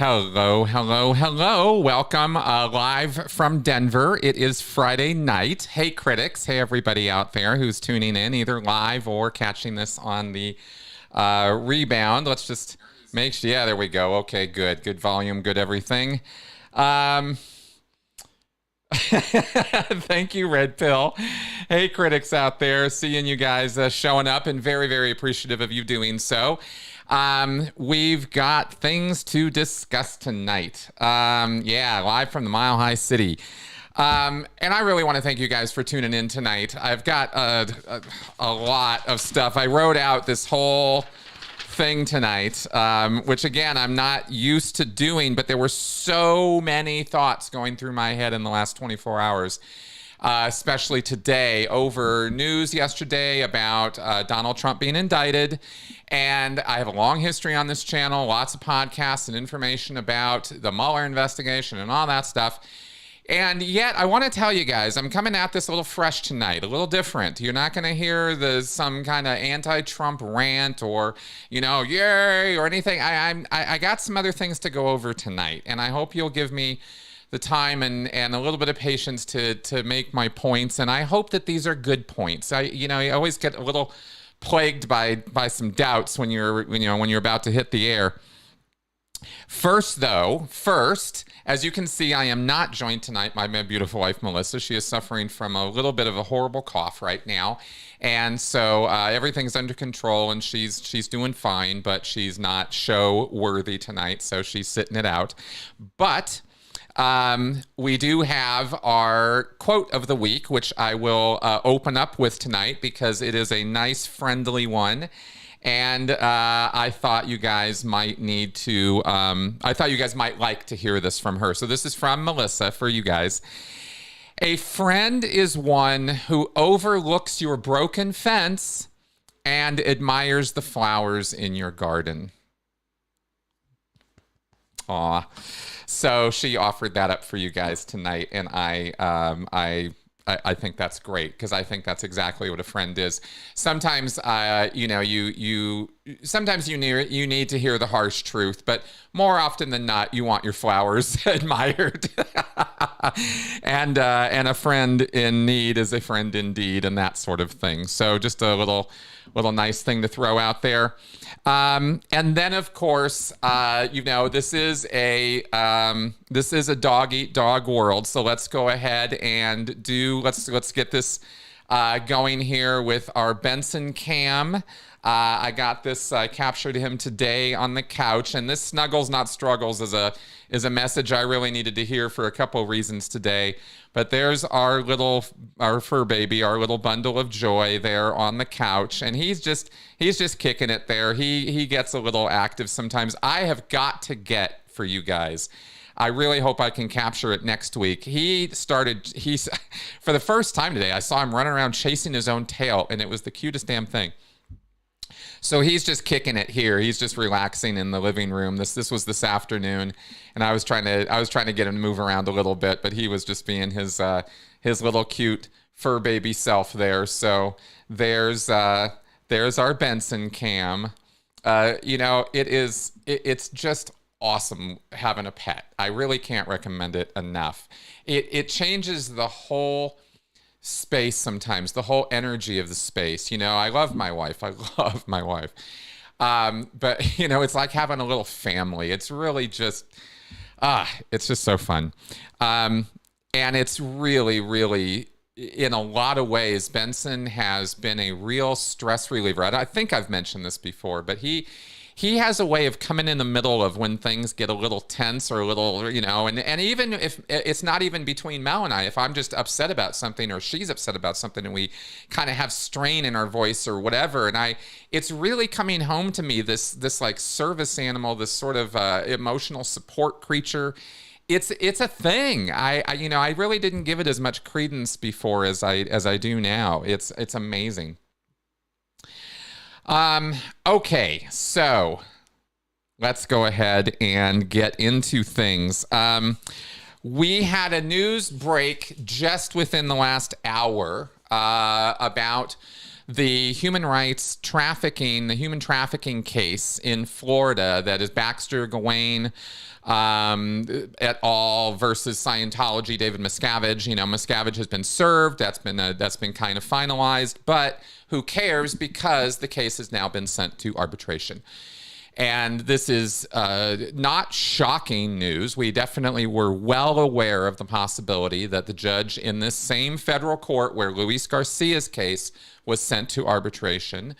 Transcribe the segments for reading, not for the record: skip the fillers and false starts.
Hello, hello, hello. Welcome live from Denver. It is Friday night. Hey, critics. Hey, everybody out there who's tuning in, either live or catching this on the rebound. Let's just make sure. Yeah, there we go. Okay, good. Good volume, good everything. Thank you, Red Pill. Hey, critics out there. Seeing you guys showing up and very, very appreciative of you doing so. We've got things to discuss tonight. Yeah, live from the Mile High City. And I really want to thank you guys for tuning in tonight. I've got a lot of stuff. I wrote out this whole thing tonight, which again, I'm not used to doing, but there were so many thoughts going through my head in the last 24 hours. Especially today, over news yesterday about Donald Trump being indicted. And I have a long history on this channel, lots of podcasts and information about the Mueller investigation and all that stuff. And yet, I want to tell you guys, I'm coming at this a little fresh tonight, a little different. You're not going to hear some kind of anti-Trump rant or, yay or anything. I got some other things to go over tonight, and I hope you'll give me the time and a little bit of patience to make my points. And I hope that these are good points. You always get a little plagued by some doubts when you're about to hit the air. First, as you can see, I am not joined tonight by my beautiful wife, Melissa. She is suffering from a little bit of a horrible cough right now. And so everything's under control and she's doing fine, but she's not show worthy tonight. So she's sitting it out. But we do have our quote of the week, which I will open up with tonight because it is a nice, friendly one. And I thought you guys might like to hear this from her. So this is from Melissa for you guys. A friend is one who overlooks your broken fence and admires the flowers in your garden. Aw. So she offered that up for you guys tonight, and I think that's great because I think that's exactly what a friend is. Sometimes, sometimes you need to hear the harsh truth, but more often than not, you want your flowers admired. and a friend in need is a friend indeed, and that sort of thing. So just a little nice thing to throw out there. And then, of course, this is a dog eat dog world. So let's go ahead and let's get this going here with our Benson cam. I got this captured him today on the couch, and this Snuggles Not Struggles is a message I really needed to hear for a couple reasons today. But there's our fur baby, our little bundle of joy there on the couch, and he's just kicking it there. He gets a little active sometimes. I have got to get for you guys. I really hope I can capture it next week. He's for the first time today, I saw him running around chasing his own tail, and it was the cutest damn thing. So he's just kicking it here. He's just relaxing in the living room. This was this afternoon, and I was trying to get him to move around a little bit, but he was just being his little cute fur baby self there. So there's our Benson cam. It's just awesome having a pet. I really can't recommend it enough. It changes the whole space sometimes, the whole energy of the space. I love my wife. But it's like having a little family. It's really just it's just so fun. And it's really, really, in a lot of ways, Benson has been a real stress reliever. I think I've mentioned this before, but he has a way of coming in the middle of when things get a little tense or a little, and even if it's not even between Mel and I, if I'm just upset about something or she's upset about something and we kind of have strain in our voice or whatever, and it's really coming home to me, this like service animal, this sort of emotional support creature. It's a thing. I really didn't give it as much credence before as I do now. It's amazing. Okay, so let's go ahead and get into things. We had a news break just within the last hour about the human trafficking case in Florida that is Baxter, Gawain, et al. Versus Scientology, David Miscavige. You know, Miscavige has been served. That's been kind of finalized, but who cares, because the case has now been sent to arbitration. And this is not shocking news. We definitely were well aware of the possibility that the judge in this same federal court where Luis Garcia's case was sent to arbitration,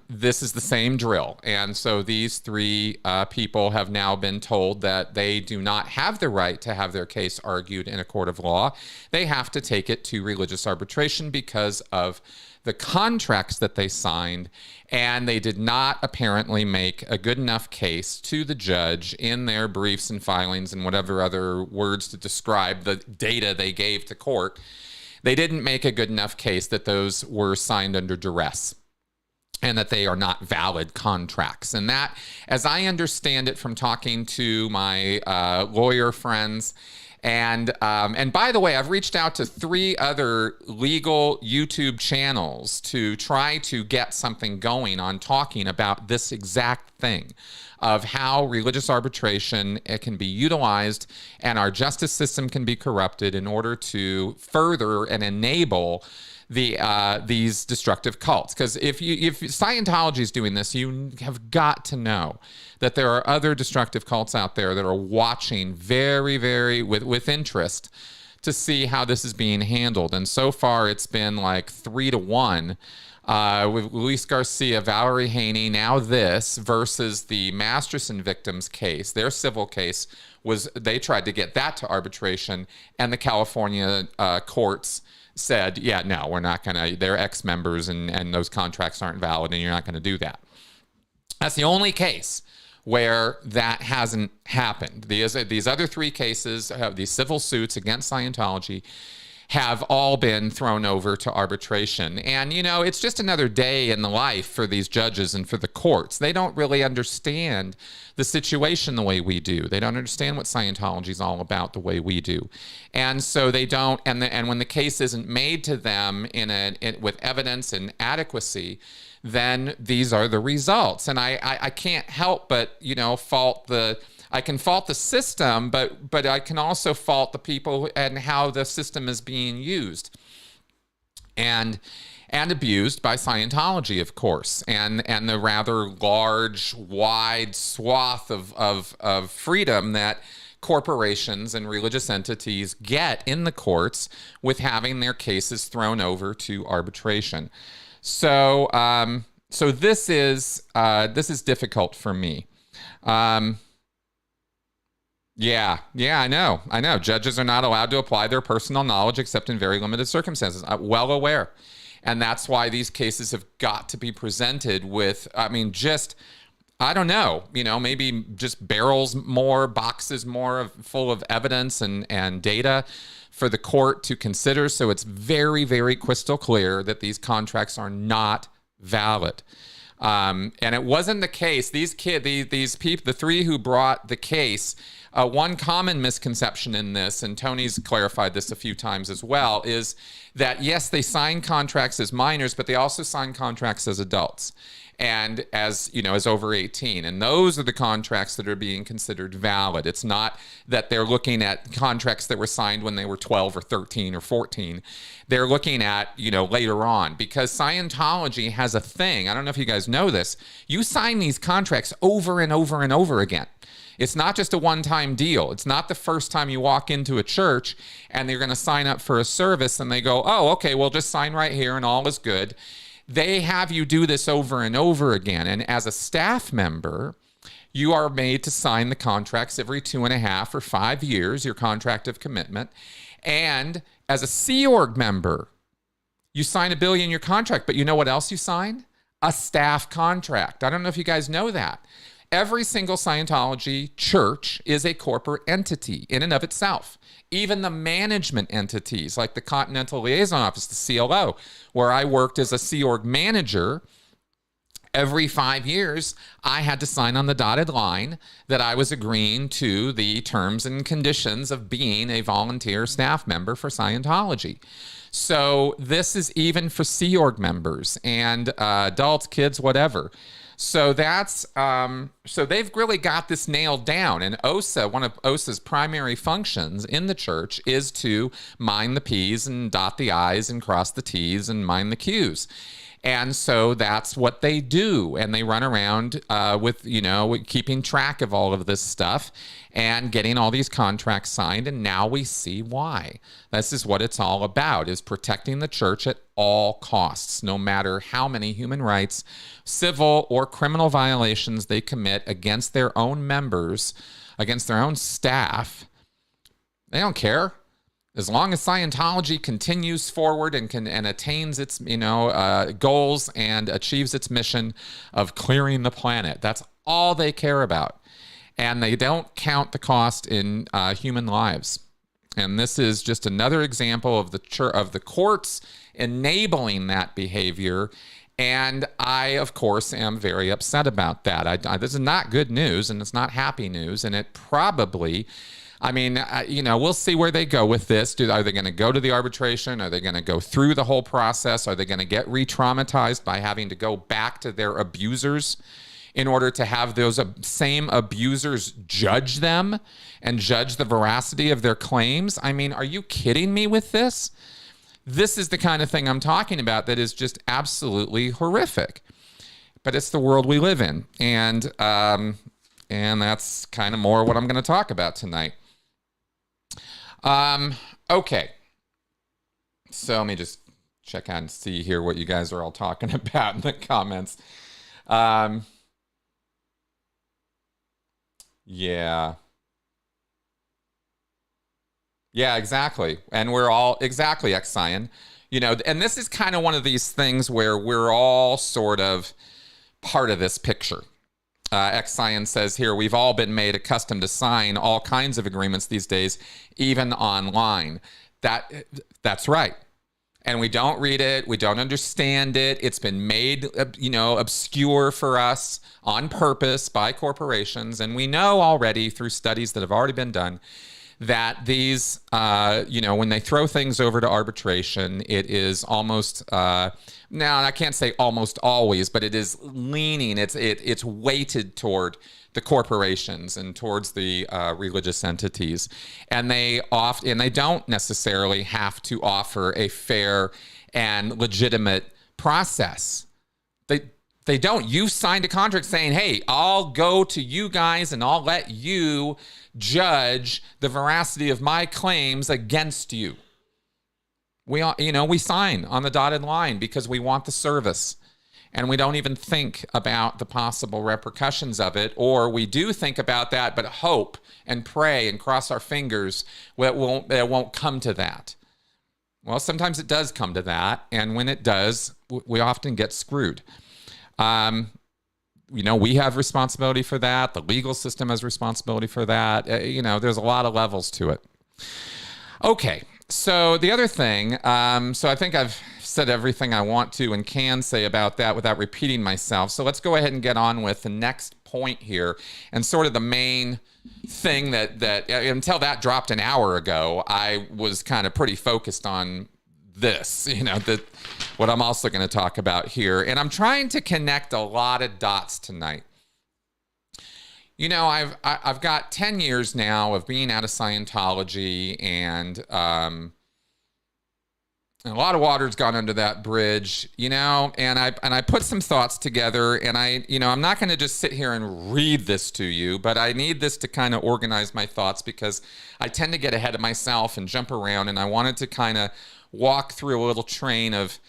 this is the same drill. And so these three people have now been told that they do not have the right to have their case argued in a court of law. They have to take it to religious arbitration because of the contracts that they signed, and they did not apparently make a good enough case to the judge in their briefs and filings and whatever other words to describe the data they gave to court. They didn't make a good enough case that those were signed under duress and that they are not valid contracts. And that, as I understand it from talking to my lawyer friends, and by the way, I've reached out to 3 other legal YouTube channels to try to get something going on talking about this exact thing of how religious arbitration can be utilized and our justice system can be corrupted in order to further and enable these destructive cults. Because if Scientology is doing this, you have got to know that there are other destructive cults out there that are watching very, very with interest to see how this is being handled. And so far, it's been like 3-1 with Luis Garcia, Valerie Haney, now this versus the Masterson victims case. Their civil case they tried to get that to arbitration, and the California courts said, yeah, no, we're not going to, they're ex-members and those contracts aren't valid and you're not going to do that. That's the only case where that hasn't happened. These other 3 cases, these civil suits against Scientology, have all been thrown over to arbitration. And, you know, it's just another day in the life for these judges and for the courts. They don't really understand the situation the way we do. They don't understand what Scientology is all about the way we do. And so they don't, and when the case isn't made to them with evidence and adequacy, then these are the results. And I can't help but, you know, I can fault the system, but I can also fault the people and how the system is being used and abused by Scientology, of course, and the rather large, wide swath of freedom that corporations and religious entities get in the courts with having their cases thrown over to arbitration. So this is difficult for me. Yeah, I know. Judges are not allowed to apply their personal knowledge except in very limited circumstances. I'm well aware. And that's why these cases have got to be presented with, I don't know, maybe just boxes more full of evidence and data for the court to consider. So it's very, very crystal clear that these contracts are not valid. And it wasn't the case. These people, the 3 who brought the case, one common misconception in this, and Tony's clarified this a few times as well, is that yes, they sign contracts as minors, but they also sign contracts as adults and as over 18. And those are the contracts that are being considered valid. It's not that they're looking at contracts that were signed when they were 12 or 13 or 14. They're looking at, later on, because Scientology has a thing. I don't know if you guys know this. You sign these contracts over and over and over again. It's not just a one-time deal. It's not the first time you walk into a church and they're going to sign up for a service and they go, oh, okay, we'll just sign right here and all is good. They have you do this over and over again. And as a staff member, you are made to sign the contracts every 2.5 or 5 years, your contract of commitment. And as a Sea Org member, you sign a bill in your contract, but you know what else you sign? A staff contract. I don't know if you guys know that. Every single Scientology church is a corporate entity in and of itself. Even the management entities like the Continental Liaison Office, the CLO, where I worked as a Sea Org manager, Every 5 years, I had to sign on the dotted line that I was agreeing to the terms and conditions of being a volunteer staff member for Scientology. So this is even for Sea Org members and adults, kids, whatever. So that's so they've really got this nailed down. And OSA, one of OSA's primary functions in the church is to mind the P's and dot the I's and cross the T's and mind the Q's. And so that's what they do. And they run around with, keeping track of all of this stuff and getting all these contracts signed. And now we see why. This is what it's all about, is protecting the church at all costs, no matter how many human rights, civil or criminal violations they commit against their own members, against their own staff. They don't care. As long as Scientology continues forward and attains its goals and achieves its mission of clearing the planet, that's all they care about, and they don't count the cost in human lives. And this is just another example of the courts enabling that behavior. And I, of course, am very upset about that. This is not good news, and it's not happy news, and it probably. We'll see where they go with this. Are they going to go to the arbitration? Are they going to go through the whole process? Are they going to get re-traumatized by having to go back to their abusers in order to have those same abusers judge them and judge the veracity of their claims? I mean, are you kidding me with this? This is the kind of thing I'm talking about that is just absolutely horrific. But it's the world we live in. And that's kind of more what I'm going to talk about tonight. Okay. So let me just check out and see here what you guys are all talking about in the comments. Yeah. Yeah, exactly. And we're all, exactly, X-Cyan. And this is kind of one of these things where we're all sort of part of this picture. X-Cyan says here, we've all been made accustomed to sign all kinds of agreements these days, even online. That's right. And we don't read it. We don't understand it. It's been made, obscure for us on purpose by corporations. And we know already through studies that have already been done that these, when they throw things over to arbitration, it is almost, now I can't say almost always, but it is leaning, it's weighted toward the corporations and towards the religious entities. And they don't necessarily have to offer a fair and legitimate process. They don't. You signed a contract saying, hey, I'll go to you guys and I'll let you judge the veracity of my claims against you. We sign on the dotted line because we want the service. And we don't even think about the possible repercussions of it, or we do think about that, but hope and pray and cross our fingers it won't come to that. Well, sometimes it does come to that, and when it does, we often get screwed. We have responsibility for that. The legal system has responsibility for that. There's a lot of levels to it. Okay, so the other thing, so I think I've said everything I want to and can say about that without repeating myself. So let's go ahead and get on with the next point here, and sort of the main thing that until that dropped an hour ago, I was kind of pretty focused on this, what I'm also going to talk about here. And I'm trying to connect a lot of dots tonight. I've got 10 years now of being out of Scientology, and a lot of water's gone under that bridge, and I put some thoughts together, and I'm not going to just sit here and read this to you, but I need this to kind of organize my thoughts, because I tend to get ahead of myself and jump around, and I wanted to kind of walk through a little train of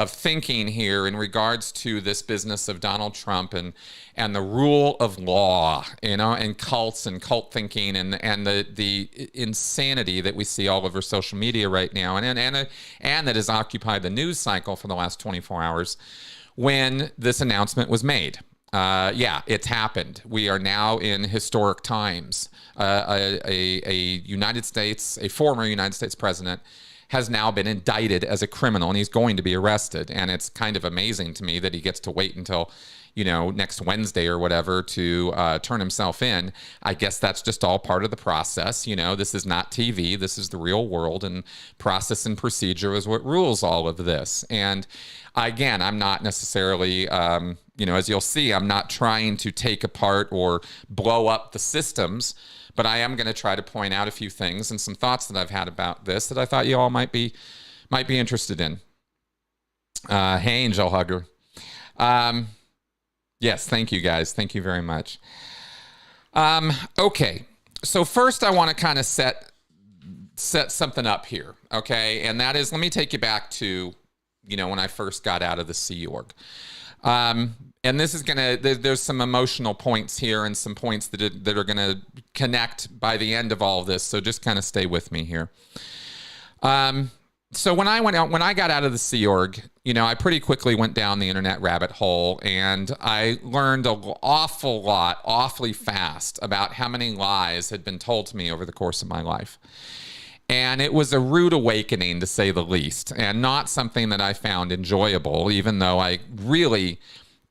thinking here in regards to this business of Donald Trump and the rule of law, and cults and cult thinking and the insanity that we see all over social media right now, and that has occupied the news cycle for the last 24 hours when this announcement was made. It's happened. We are now in historic times. A former United States president has now been indicted as a criminal, and he's going to be arrested. And it's kind of amazing to me that he gets to wait until, next Wednesday or whatever to turn himself in. I guess that's just all part of the process. This is not TV. This is the real world, and process and procedure is what rules all of this. And again, I'm not necessarily, as you'll see, I'm not trying to take apart or blow up the systems, but I am going to try to point out a few things and some thoughts that I've had about this that I thought you all might be interested in. Hey, Angel Hugger. Yes, thank you guys. Thank you very much. Okay, so first I want to kind of set something up here, okay? And that is, let me take you back to, when I first got out of the Sea Org. And this is there's some emotional points here and some points that are going to connect by the end of all of this. So just kind of stay with me here. So when I got out of the Sea Org, I pretty quickly went down the internet rabbit hole, and I learned an awful lot, awfully fast, about how many lies had been told to me over the course of my life. And it was a rude awakening, to say the least, and not something that I found enjoyable, even though I really,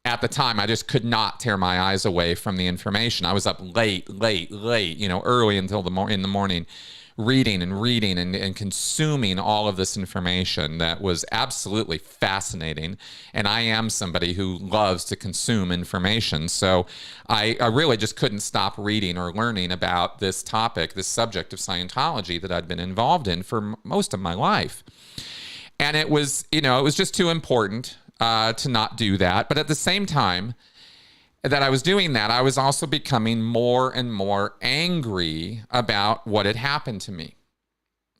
at the time, I just could not tear my eyes away from the information. I was up late, early until in the morning, reading and consuming all of this information that was absolutely fascinating. And I am somebody who loves to consume information. So I really just couldn't stop reading or learning about this topic, this subject of Scientology that I'd been involved in for most of my life. And it was just too important to not do that. But at the same time that I was doing that, I was also becoming more and more angry about what had happened to me.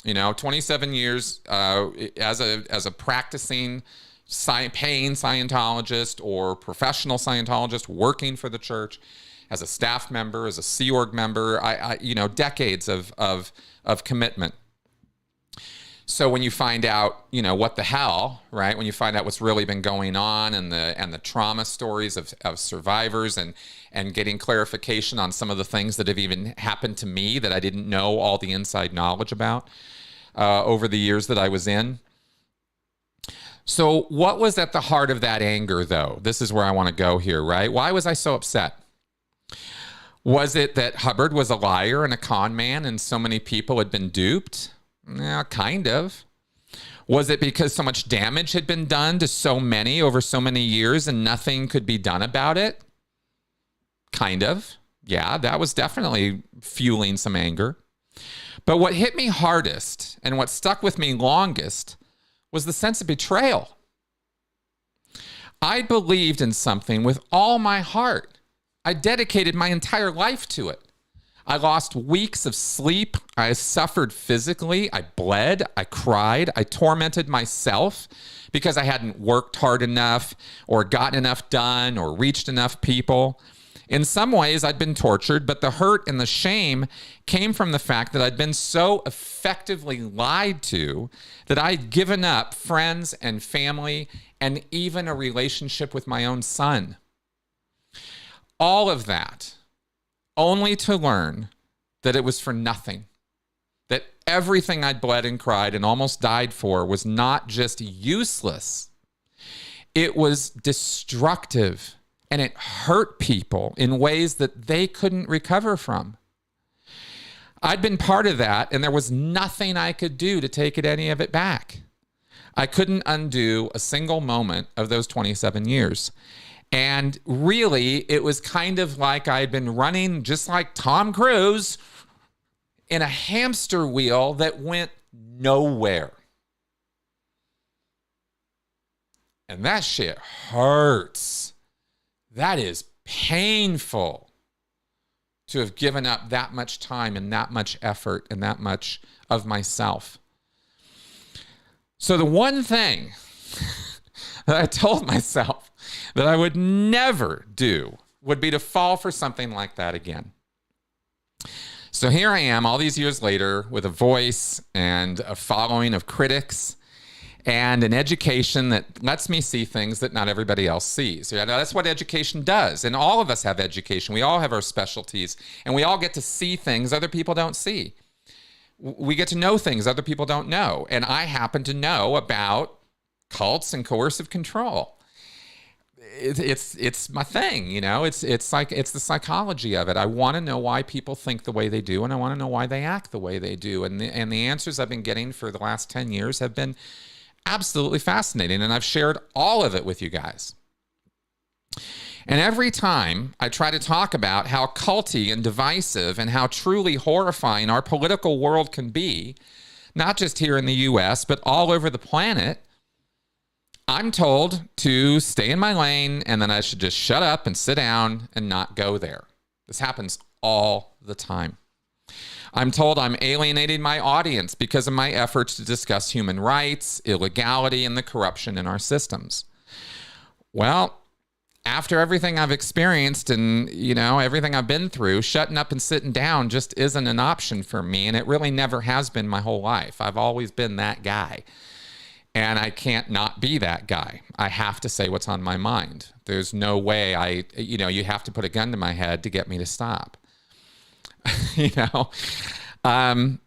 27 years as a practicing paying Scientologist or professional Scientologist working for the church, as a staff member, as a Sea Org member, decades of commitment. So when you find out, what the hell, right? When you find out what's really been going on, and the trauma stories of survivors, and getting clarification on some of the things that have even happened to me that I didn't know all the inside knowledge about over the years that I was in. So what was at the heart of that anger, though? This is where I want to go here, right? Why was I so upset? Was it that Hubbard was a liar and a con man, and so many people had been duped? Yeah, kind of. Was it because so much damage had been done to so many over so many years and nothing could be done about it? Kind of. Yeah, that was definitely fueling some anger. But what hit me hardest and what stuck with me longest was the sense of betrayal. I believed in something with all my heart. I dedicated my entire life to it. I lost weeks of sleep. I suffered physically. I bled. I cried. I tormented myself because I hadn't worked hard enough or gotten enough done or reached enough people. In some ways, I'd been tortured, but the hurt and the shame came from the fact that I'd been so effectively lied to that I'd given up friends and family and even a relationship with my own son. All of that, only to learn that it was for nothing. That everything I'd bled and cried and almost died for was not just useless. It was destructive, and it hurt people in ways that they couldn't recover from. I'd been part of that, and there was nothing I could do to take any of it back. I couldn't undo a single moment of those 27 years. And really, it was kind of like I'd been running, just like Tom Cruise, in a hamster wheel that went nowhere. And that shit hurts. That is painful to have given up that much time and that much effort and that much of myself. So the one thing that I told myself that I would never do would be to fall for something like that again. So here I am all these years later with a voice and a following of critics and an education that lets me see things that not everybody else sees. You know, that's what education does. And all of us have education. We all have our specialties, and we all get to see things other people don't see. We get to know things other people don't know. And I happen to know about cults and coercive control. It's my thing, you know. It's like it's the psychology of it. I want to know why people think the way they do, and I want to know why they act the way they do. And the answers I've been getting for the last 10 years have been absolutely fascinating, and I've shared all of it with you guys. And every time I try to talk about how culty and divisive and how truly horrifying our political world can be, not just here in the US, but all over the planet, I'm told to stay in my lane and then I should just shut up and sit down and not go there. This happens all the time. I'm told I'm alienating my audience because of my efforts to discuss human rights, illegality, and the corruption in our systems. Well, after everything I've experienced and, you know, everything I've been through, shutting up and sitting down just isn't an option for me, and it really never has been my whole life. I've always been that guy. And I can't not be that guy. I have to say what's on my mind. There's no way you have to put a gun to my head to get me to stop. You know?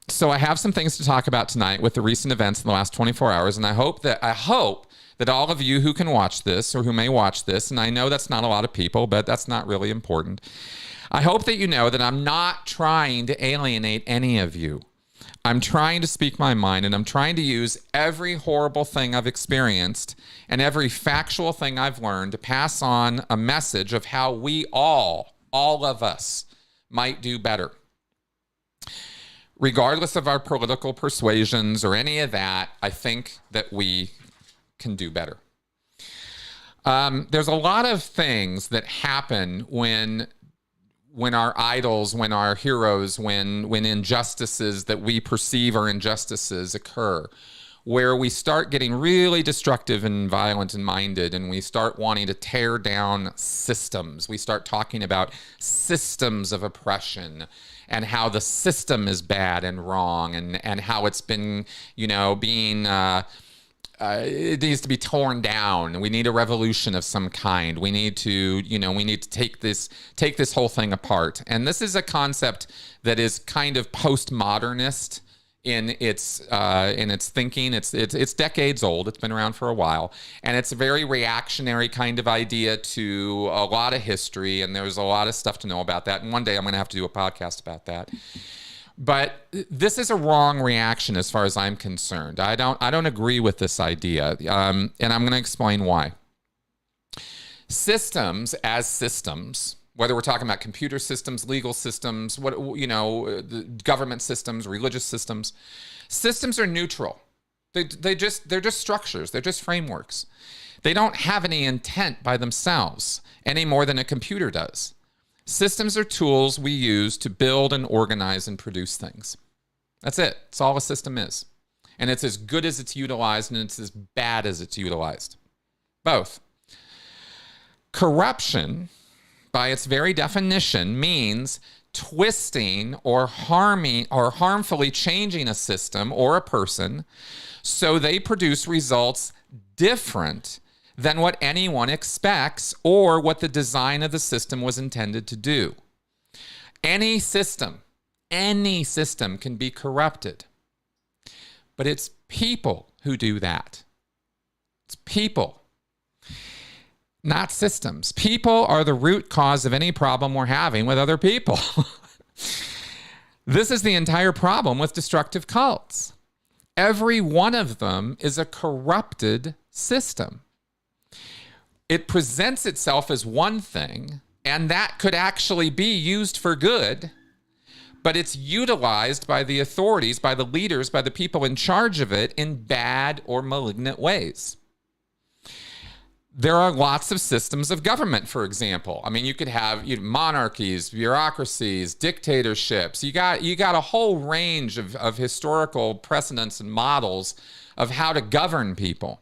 So I have some things to talk about tonight with the recent events in the last 24 hours. And I hope that all of you who can watch this or who may watch this, and I know that's not a lot of people, but that's not really important. I hope that you know that I'm not trying to alienate any of you. I'm trying to speak my mind, and I'm trying to use every horrible thing I've experienced and every factual thing I've learned to pass on a message of how we all of us, might do better. Regardless of our political persuasions or any of that, I think that we can do better. There's a lot of things that happen when our idols, when our heroes, when injustices that we perceive are injustices occur, where we start getting really destructive and violent and minded, and we start wanting to tear down systems. We start talking about systems of oppression and how the system is bad and wrong, and how it's been, being... it needs to be torn down. We need a revolution of some kind. We need to, take this whole thing apart. And this is a concept that is kind of postmodernist in its thinking. It's decades old. It's been around for a while, and it's a very reactionary kind of idea to a lot of history. And there's a lot of stuff to know about that. And one day I'm going to have to do a podcast about that. But this is a wrong reaction as far as I'm concerned. I don't agree with this idea, and I'm going to explain why. Systems as systems, whether we're talking about computer systems, legal systems, the government systems, religious systems, systems are neutral. They're just structures. They're just frameworks. They don't have any intent by themselves any more than a computer does. Systems are tools we use to build and organize and produce things. That's it. That's all a system is. And it's as good as it's utilized, and it's as bad as it's utilized. Both. Corruption, by its very definition, means twisting or harming or harmfully changing a system or a person so they produce results different than what anyone expects or what the design of the system was intended to do. Any system can be corrupted. But it's people who do that. It's people, not systems. People are the root cause of any problem we're having with other people. This is the entire problem with destructive cults. Every one of them is a corrupted system. It presents itself as one thing, and that could actually be used for good, but it's utilized by the authorities, by the leaders, by the people in charge of it in bad or malignant ways. There are lots of systems of government, for example. I mean, you could have monarchies, bureaucracies, dictatorships. You got a whole range of historical precedents and models of how to govern people.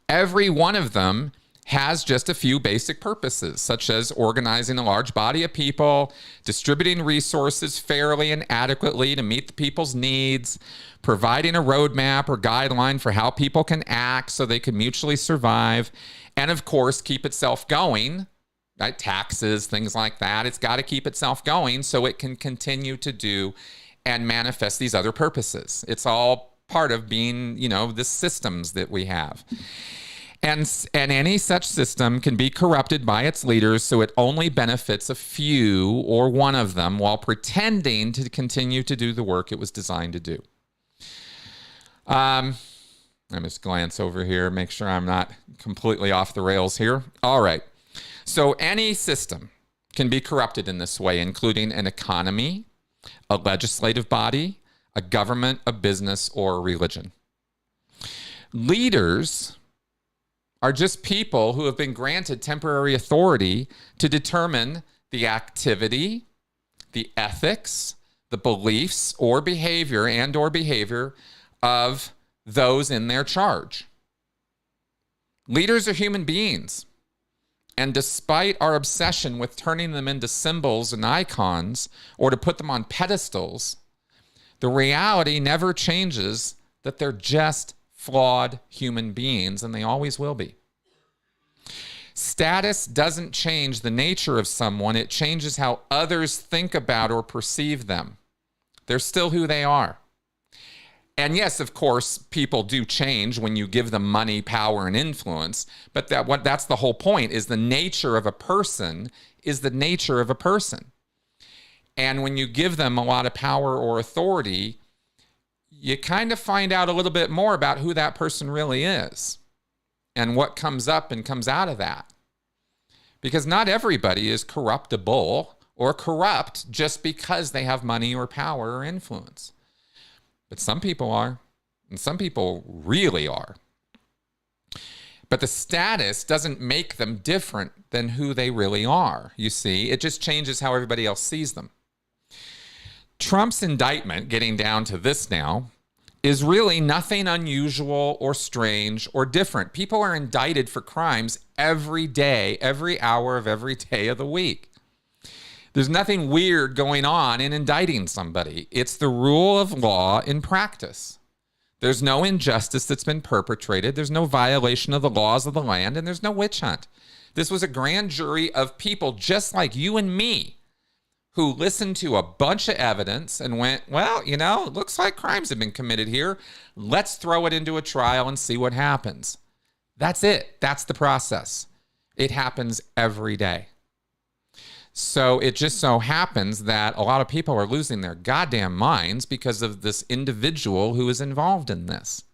Every one of them has just a few basic purposes, such as organizing a large body of people, distributing resources fairly and adequately to meet the people's needs, providing a roadmap or guideline for how people can act so they can mutually survive, and of course, keep itself going, right? Taxes, things like that. It's got to keep itself going so it can continue to do and manifest these other purposes. It's all part of being, the systems that we have. And any such system can be corrupted by its leaders, so it only benefits a few or one of them while pretending to continue to do the work it was designed to do. Let me just glance over here, make sure I'm not completely off the rails here. All right. So any system can be corrupted in this way, including an economy, a legislative body, a government, a business, or a religion. Leaders are just people who have been granted temporary authority to determine the activity, the ethics, the beliefs or behavior of those in their charge. Leaders are human beings. And despite our obsession with turning them into symbols and icons or to put them on pedestals, the reality never changes that they're just flawed human beings, and they always will be. Status doesn't change the nature of someone. It changes how others think about or perceive them. They're still who they are. And yes, of course, people do change when you give them money, power, and influence. But that's the whole point, is the nature of a person is the nature of a person. And when you give them a lot of power or authority, you kind of find out a little bit more about who that person really is and what comes up and comes out of that. Because not everybody is corruptible or corrupt just because they have money or power or influence. But some people are, and some people really are. But the status doesn't make them different than who they really are, you see. It just changes how everybody else sees them. Trump's indictment, getting down to this now, is really nothing unusual or strange or different. People are indicted for crimes every day, every hour of every day of the week. There's nothing weird going on in indicting somebody. It's the rule of law in practice. There's no injustice that's been perpetrated. There's no violation of the laws of the land, and there's no witch hunt. This was a grand jury of people just like you and me who listened to a bunch of evidence and went, well, it looks like crimes have been committed here. Let's throw it into a trial and see what happens. That's it. That's the process. It happens every day. So it just so happens that a lot of people are losing their goddamn minds because of this individual who is involved in this.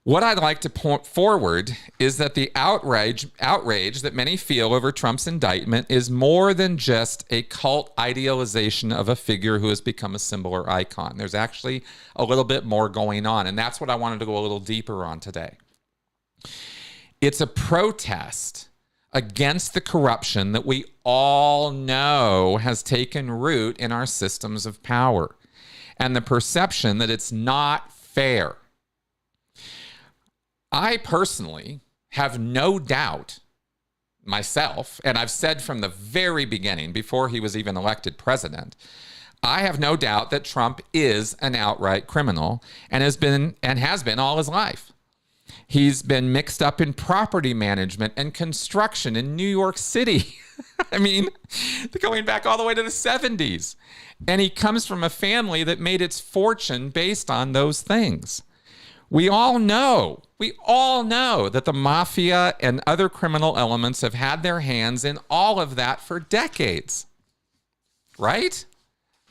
What I'd like to point forward is that the outrage that many feel over Trump's indictment is more than just a cult idealization of a figure who has become a symbol or icon. There's actually a little bit more going on, and that's what I wanted to go a little deeper on today. It's a protest against the corruption that we all know has taken root in our systems of power and the perception that it's not fair. I personally have no doubt myself, and I've said from the very beginning, before he was even elected president, I have no doubt that Trump is an outright criminal and has been all his life. He's been mixed up in property management and construction in New York City. I mean, going back all the way to the 70s. And he comes from a family that made its fortune based on those things. We all know that the mafia and other criminal elements have had their hands in all of that for decades. Right?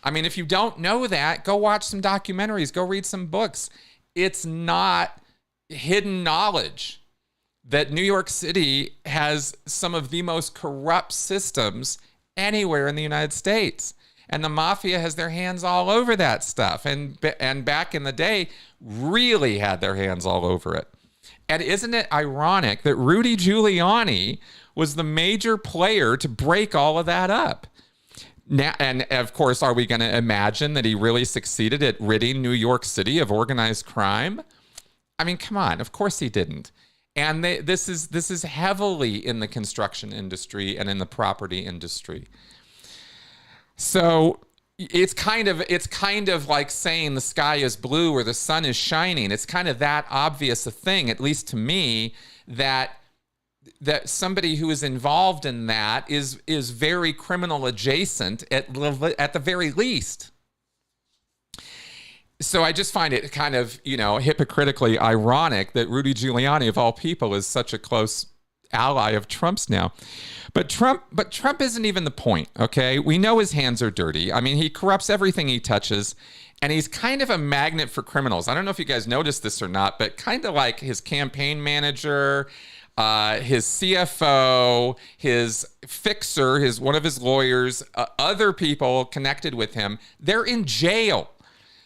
I mean, if you don't know that, go watch some documentaries, go read some books. It's not hidden knowledge that New York City has some of the most corrupt systems anywhere in the United States. And the mafia has their hands all over that stuff. And back in the day, really had their hands all over it. And isn't it ironic that Rudy Giuliani was the major player to break all of that up? Now, and of course, are we going to imagine that he really succeeded at ridding New York City of organized crime? I mean, come on, of course he didn't. And this is heavily in the construction industry and in the property industry. So it's kind of like saying the sky is blue or the sun is shining. It's kind of that obvious a thing, at least to me, that somebody who is involved in that is very criminal adjacent at the very least. So I just find it kind of, hypocritically ironic that Rudy Giuliani, of all people, is such a close ally of Trump's now. But Trump isn't even the point, okay? We know his hands are dirty. I mean, he corrupts everything he touches, and he's kind of a magnet for criminals. I don't know if you guys noticed this or not, but kind of like his campaign manager, his CFO, his fixer, one of his lawyers, other people connected with him, they're in jail.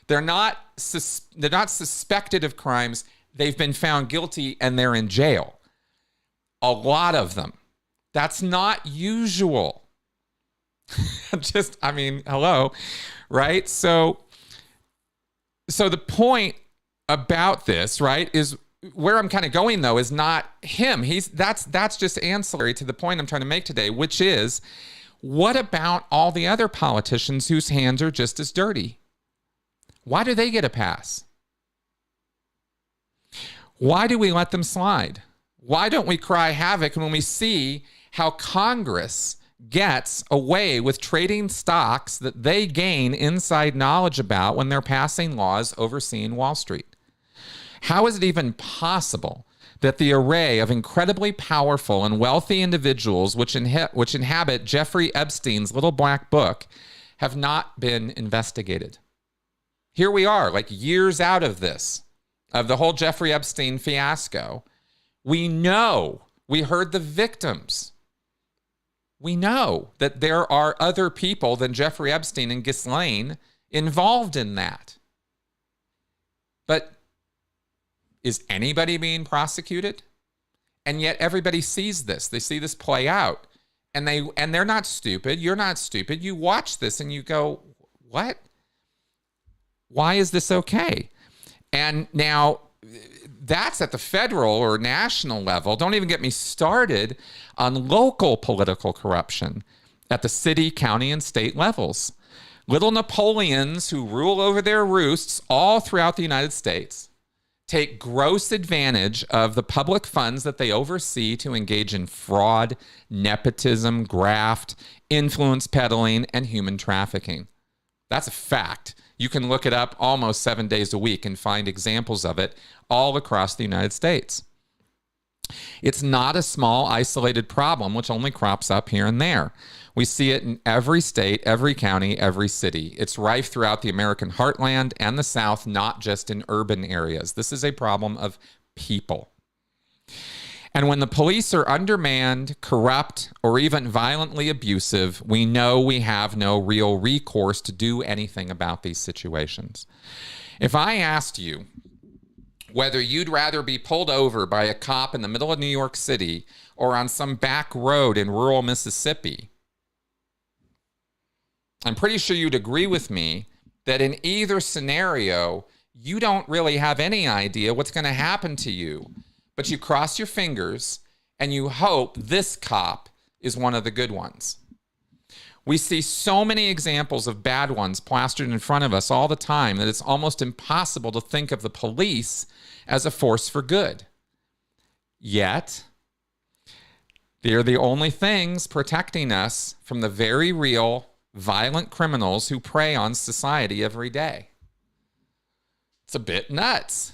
They're not suspected of crimes. They've been found guilty and they're in jail. A lot of them. That's not usual. Hello, right? So the point about this, right, is where I'm kind of going though is not him. That's just ancillary to the point I'm trying to make today, which is, what about all the other politicians whose hands are just as dirty? Why do they get a pass? Why do we let them slide? Why don't we cry havoc when we see how Congress gets away with trading stocks that they gain inside knowledge about when they're passing laws overseeing Wall Street? How is it even possible that the array of incredibly powerful and wealthy individuals which inhabit Jeffrey Epstein's little black book have not been investigated? Here we are, like years out of this, of the whole Jeffrey Epstein fiasco. We heard the victims. We know that there are other people than Jeffrey Epstein and Ghislaine involved in that. But is anybody being prosecuted? And yet everybody sees this. They see this play out. And they're not stupid. You're not stupid. You watch this and you go, what? Why is this okay? And now that's at the federal or national level. Don't even get me started on local political corruption at the city, county, and state levels. Little Napoleons who rule over their roosts all throughout the United States take gross advantage of the public funds that they oversee to engage in fraud, nepotism, graft, influence peddling, and human trafficking. That's a fact. You can look it up almost 7 days a week and find examples of it all across the United States. It's not a small, isolated problem which only crops up here and there. We see it in every state, every county, every city. It's rife throughout the American heartland and the South, not just in urban areas. This is a problem of people. And when the police are undermanned, corrupt, or even violently abusive, we know we have no real recourse to do anything about these situations. If I asked you whether you'd rather be pulled over by a cop in the middle of New York City or on some back road in rural Mississippi, I'm pretty sure you'd agree with me that in either scenario, you don't really have any idea what's going to happen to you. But you cross your fingers and you hope this cop is one of the good ones. We see so many examples of bad ones plastered in front of us all the time that it's almost impossible to think of the police as a force for good. Yet, they're the only things protecting us from the very real, violent criminals who prey on society every day. It's a bit nuts.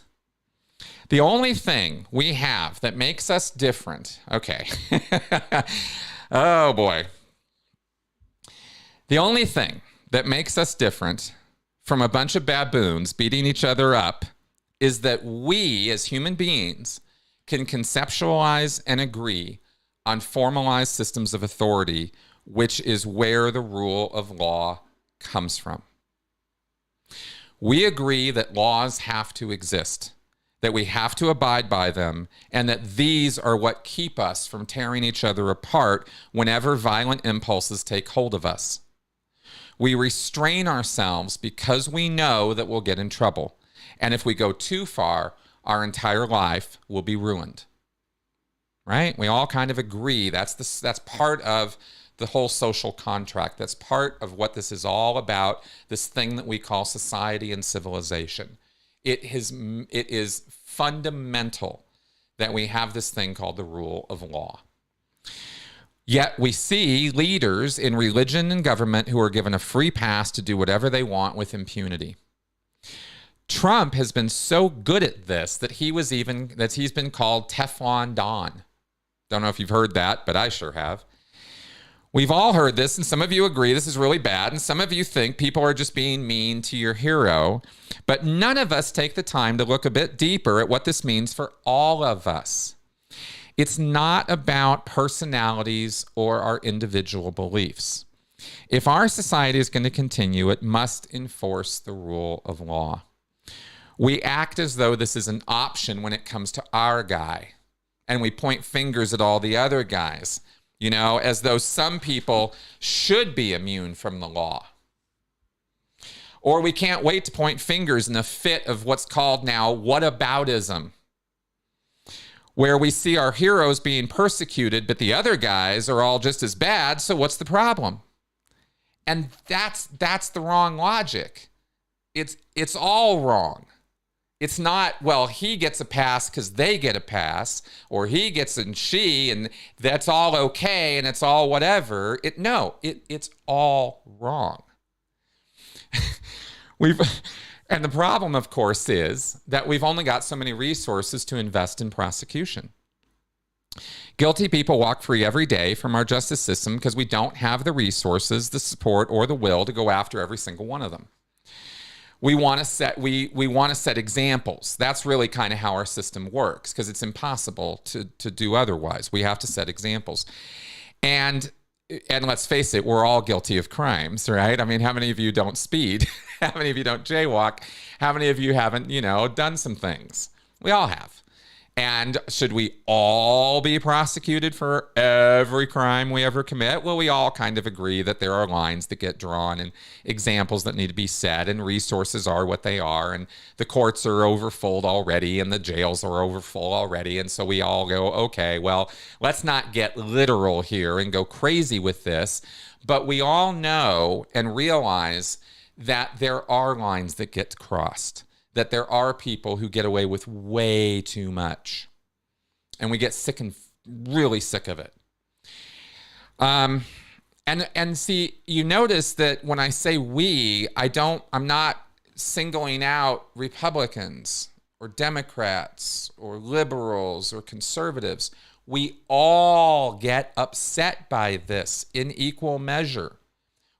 The only thing we have that makes us different, okay. Oh boy. The only thing that makes us different from a bunch of baboons beating each other up is that we as human beings can conceptualize and agree on formalized systems of authority, which is where the rule of law comes from. We agree that laws have to exist, that we have to abide by them, and that these are what keep us from tearing each other apart whenever violent impulses take hold of us. We restrain ourselves because we know that we'll get in trouble. And if we go too far, our entire life will be ruined. Right? We all kind of agree. That's part of the whole social contract. That's part of what this is all about, this thing that we call society and civilization. It is fundamental that we have this thing called the rule of law. Yet we see leaders in religion and government who are given a free pass to do whatever they want with impunity. Trump has been so good at this that he's been called Teflon Don. Don't know if you've heard that, but I sure have. We've all heard this, and some of you agree this is really bad, and some of you think people are just being mean to your hero, but none of us take the time to look a bit deeper at what this means for all of us. It's not about personalities or our individual beliefs. If our society is going to continue, it must enforce the rule of law. We act as though this is an option when it comes to our guy, and we point fingers at all the other guys, you know, as though some people should be immune from the law. Or we can't wait to point fingers in a fit of what's called now whataboutism, where we see our heroes being persecuted, but the other guys are all just as bad, so what's the problem? And that's the wrong logic. It's all wrong. It's not, well, he gets a pass because they get a pass, or he gets and she, and that's all okay, and it's all whatever. It's all wrong. And the problem, of course, is that we've only got so many resources to invest in prosecution. Guilty people walk free every day from our justice system because we don't have the resources, the support, or the will to go after every single one of them. We want to set examples. That's really kind of how our system works, because it's impossible to do otherwise. We have to set examples. And let's face it, we're all guilty of crimes, right? I mean, how many of you don't speed? How many of you don't jaywalk? How many of you haven't, done some things? We all have. And should we all be prosecuted for every crime we ever commit? Well, we all kind of agree that there are lines that get drawn and examples that need to be set, and resources are what they are, and the courts are overfull already, and the jails are overfull already. And so we all go, okay, well, let's not get literal here and go crazy with this. But we all know and realize that there are lines that get crossed, that there are people who get away with way too much, and we get sick and really sick of it. And see, you notice that when I say we, I'm not singling out Republicans or Democrats or liberals or conservatives. We all get upset by this in equal measure.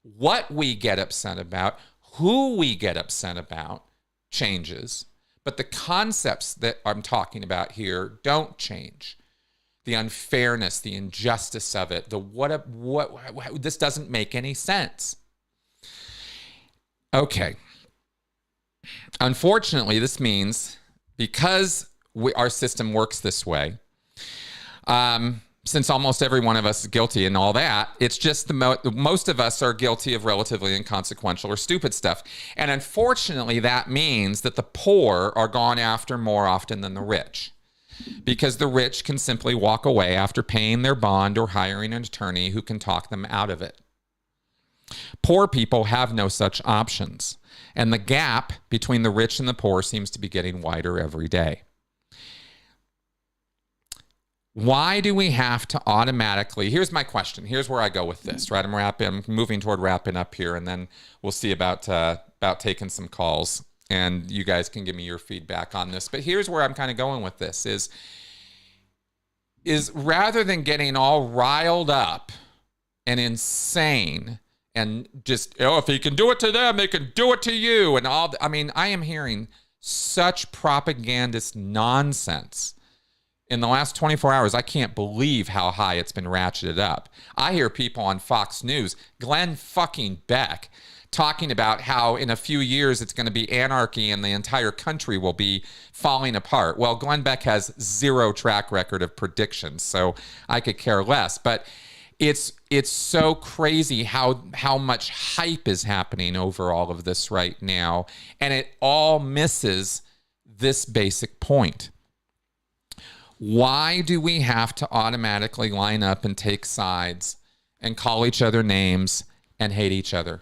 What we get upset about, who we get upset about, changes, but the concepts that I'm talking about here don't change. The unfairness, the injustice of it, this doesn't make any sense. Okay. Unfortunately, this means because our system works this way, since almost every one of us is guilty and all that, it's just most of us are guilty of relatively inconsequential or stupid stuff. And unfortunately, that means that the poor are gone after more often than the rich, because the rich can simply walk away after paying their bond or hiring an attorney who can talk them out of it. Poor people have no such options, and the gap between the rich and the poor seems to be getting wider every day. Why do we have to automatically, here's my question, here's where I go with this, right? I'm moving toward wrapping up here, and then we'll see about taking some calls, and you guys can give me your feedback on this. But here's where I'm kind of going with this, is rather than getting all riled up and insane and just, if he can do it to them, they can do it to you, and all, I am hearing such propagandist nonsense. In the last 24 hours, I can't believe how high it's been ratcheted up. I hear people on Fox News, Glenn fucking Beck, talking about how in a few years it's going to be anarchy and the entire country will be falling apart. Well, Glenn Beck has zero track record of predictions, so I could care less. But it's so crazy how much hype is happening over all of this right now, and it all misses this basic point. Why do we have to automatically line up and take sides and call each other names and hate each other?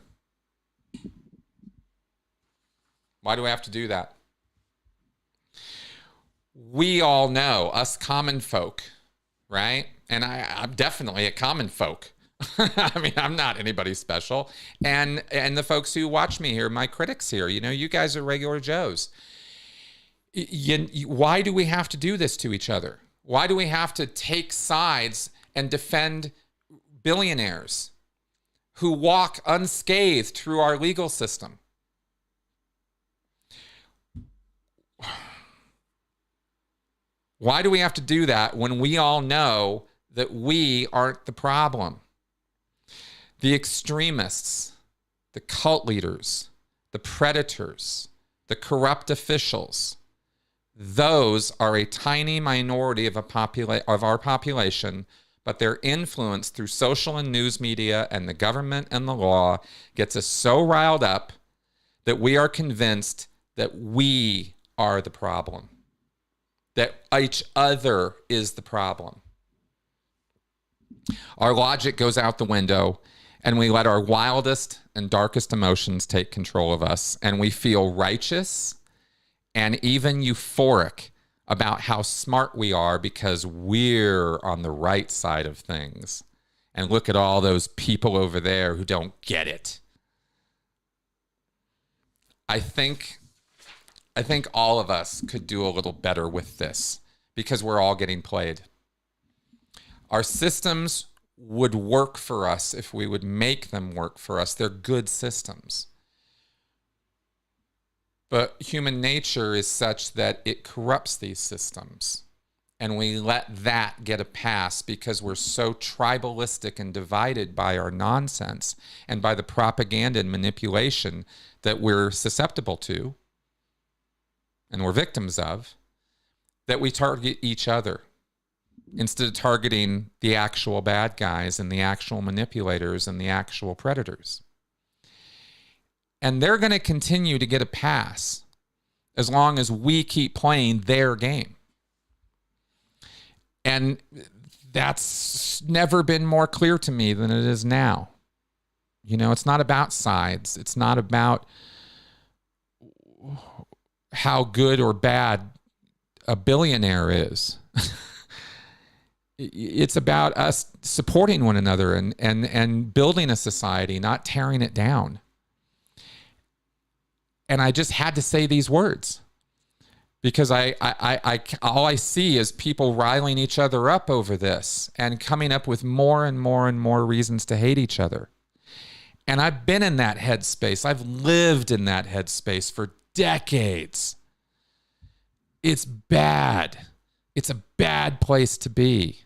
Why do we have to do that? We all know, us common folk, right? And I'm definitely a common folk. I mean, I'm not anybody special. And the folks who watch me here, my critics here, you guys are regular Joes. Why do we have to do this to each other? Why do we have to take sides and defend billionaires who walk unscathed through our legal system? Why do we have to do that when we all know that we aren't the problem? The extremists, the cult leaders, the predators, the corrupt officials, those are a tiny minority of our population, but their influence through social and news media and the government and the law gets us so riled up that we are convinced that we are the problem, that each other is the problem. Our logic goes out the window, and we let our wildest and darkest emotions take control of us, and we feel righteous and even euphoric about how smart we are because we're on the right side of things. And look at all those people over there who don't get it. I think all of us could do a little better with this because we're all getting played. Our systems would work for us if we would make them work for us. They're good systems. But human nature is such that it corrupts these systems. And we let that get a pass because we're so tribalistic and divided by our nonsense and by the propaganda and manipulation that we're susceptible to and we're victims of, that we target each other instead of targeting the actual bad guys and the actual manipulators and the actual predators. And they're going to continue to get a pass as long as we keep playing their game. And that's never been more clear to me than it is now. It's not about sides. It's not about how good or bad a billionaire is. It's about us supporting one another and building a society, not tearing it down. And I just had to say these words because all I see is people riling each other up over this and coming up with more and more and more reasons to hate each other. And I've been in that headspace. I've lived in that headspace for decades. It's bad. It's a bad place to be.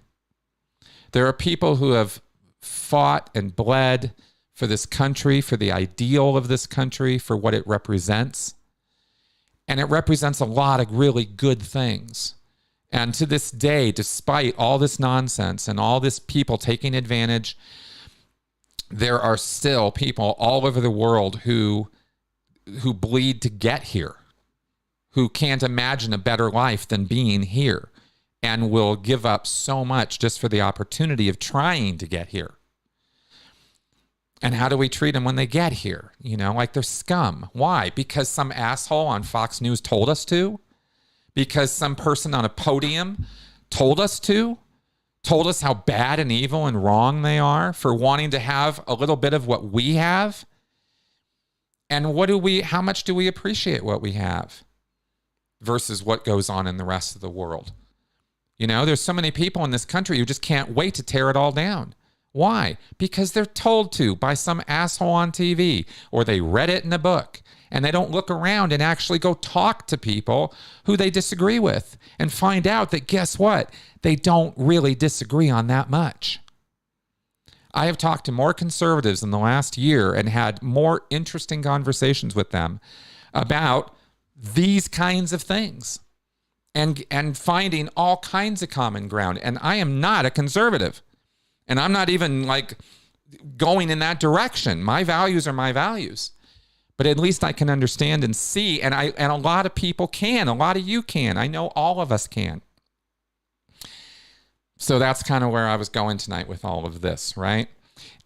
There are people who have fought and bled for this country, for the ideal of this country, for what it represents. And it represents a lot of really good things. And to this day, despite all this nonsense and all this people taking advantage, there are still people all over the world who bleed to get here, who can't imagine a better life than being here, and will give up so much just for the opportunity of trying to get here. And how do we treat them when they get here? Like they're scum. Why? Because some asshole on Fox News told us to? Because some person on a podium told us to? Told us how bad and evil and wrong they are for wanting to have a little bit of what we have? And how much do we appreciate what we have versus what goes on in the rest of the world? There's so many people in this country who just can't wait to tear it all down. Why? Because they're told to by some asshole on TV, or they read it in a book, and they don't look around and actually go talk to people who they disagree with and find out that, guess what? They don't really disagree on that much. I have talked to more conservatives in the last year and had more interesting conversations with them about these kinds of things and finding all kinds of common ground. And I am not a conservative. And I'm not even going in that direction. My values are my values. But at least I can understand and see. And a lot of people can. A lot of you can. I know all of us can. So that's kind of where I was going tonight with all of this, right?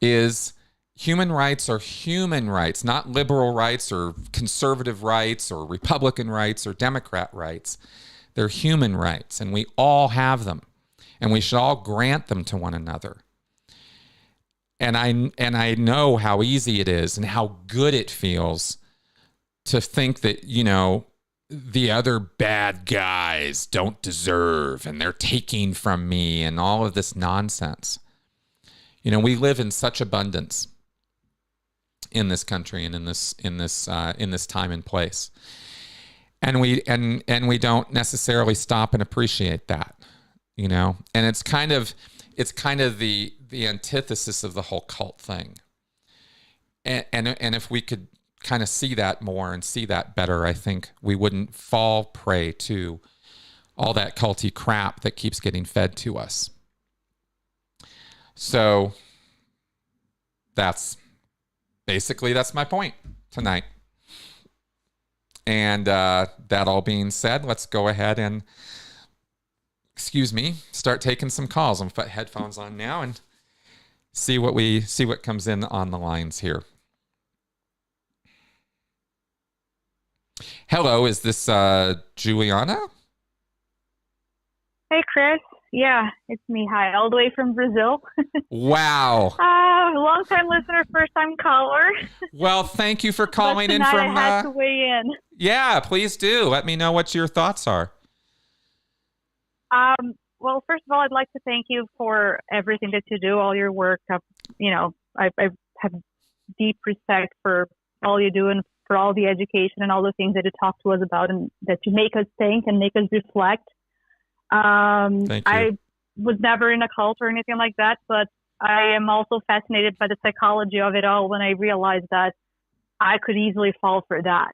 Is human rights are human rights, not liberal rights or conservative rights or Republican rights or Democrat rights. They're human rights, and we all have them. And we should all grant them to one another. And I know how easy it is and how good it feels to think that, the other bad guys don't deserve and they're taking from me and all of this nonsense. We live in such abundance in this country and in this time and place. And we don't necessarily stop and appreciate that, and it's kind of the antithesis of the whole cult thing. And if we could kind of see that more and see that better, I think we wouldn't fall prey to all that culty crap that keeps getting fed to us. So that's my point tonight. And that all being said, let's go ahead and, start taking some calls. I'm gonna put headphones on now and see what comes in on the lines here. Hello, is this Juliana? Hey, Chris. Yeah, it's me. Hi, all the way from Brazil. Wow. Long-time listener, first-time caller. Well, thank you for calling in from... I had to weigh in. Yeah, please do. Let me know what your thoughts are. Well, first of all, I'd like to thank you for everything that you do, all your work. I have deep respect for all you do and for all the education and all the things that you talk to us about and that you make us think and make us reflect. Thank you. I was never in a cult or anything like that, but I am also fascinated by the psychology of it all when I realized that I could easily fall for that.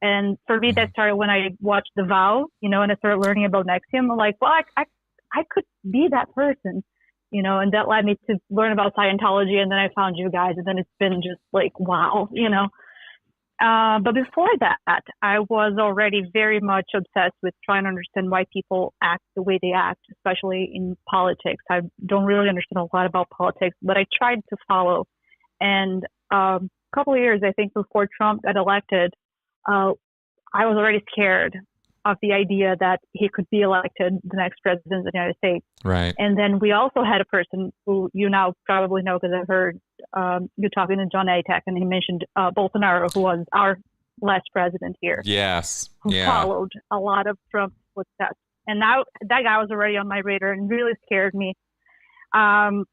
And for me, that started when I watched The Vow, and I started learning about NXIVM. I'm like, well, I could be that person, and that led me to learn about Scientology. And then I found you guys, and then it's been just like, wow, But before that, I was already very much obsessed with trying to understand why people act the way they act, especially in politics. I don't really understand a lot about politics, but I tried to follow. And a couple of years, I think, before Trump got elected, I was already scared of the idea that he could be elected the next president of the United States. Right. And then we also had a person who you now probably know because I've heard you talking to John Atek, and he mentioned Bolsonaro, who was our last president here. Yes. Who followed a lot of Trump's footsteps. And now that guy was already on my radar and really scared me. And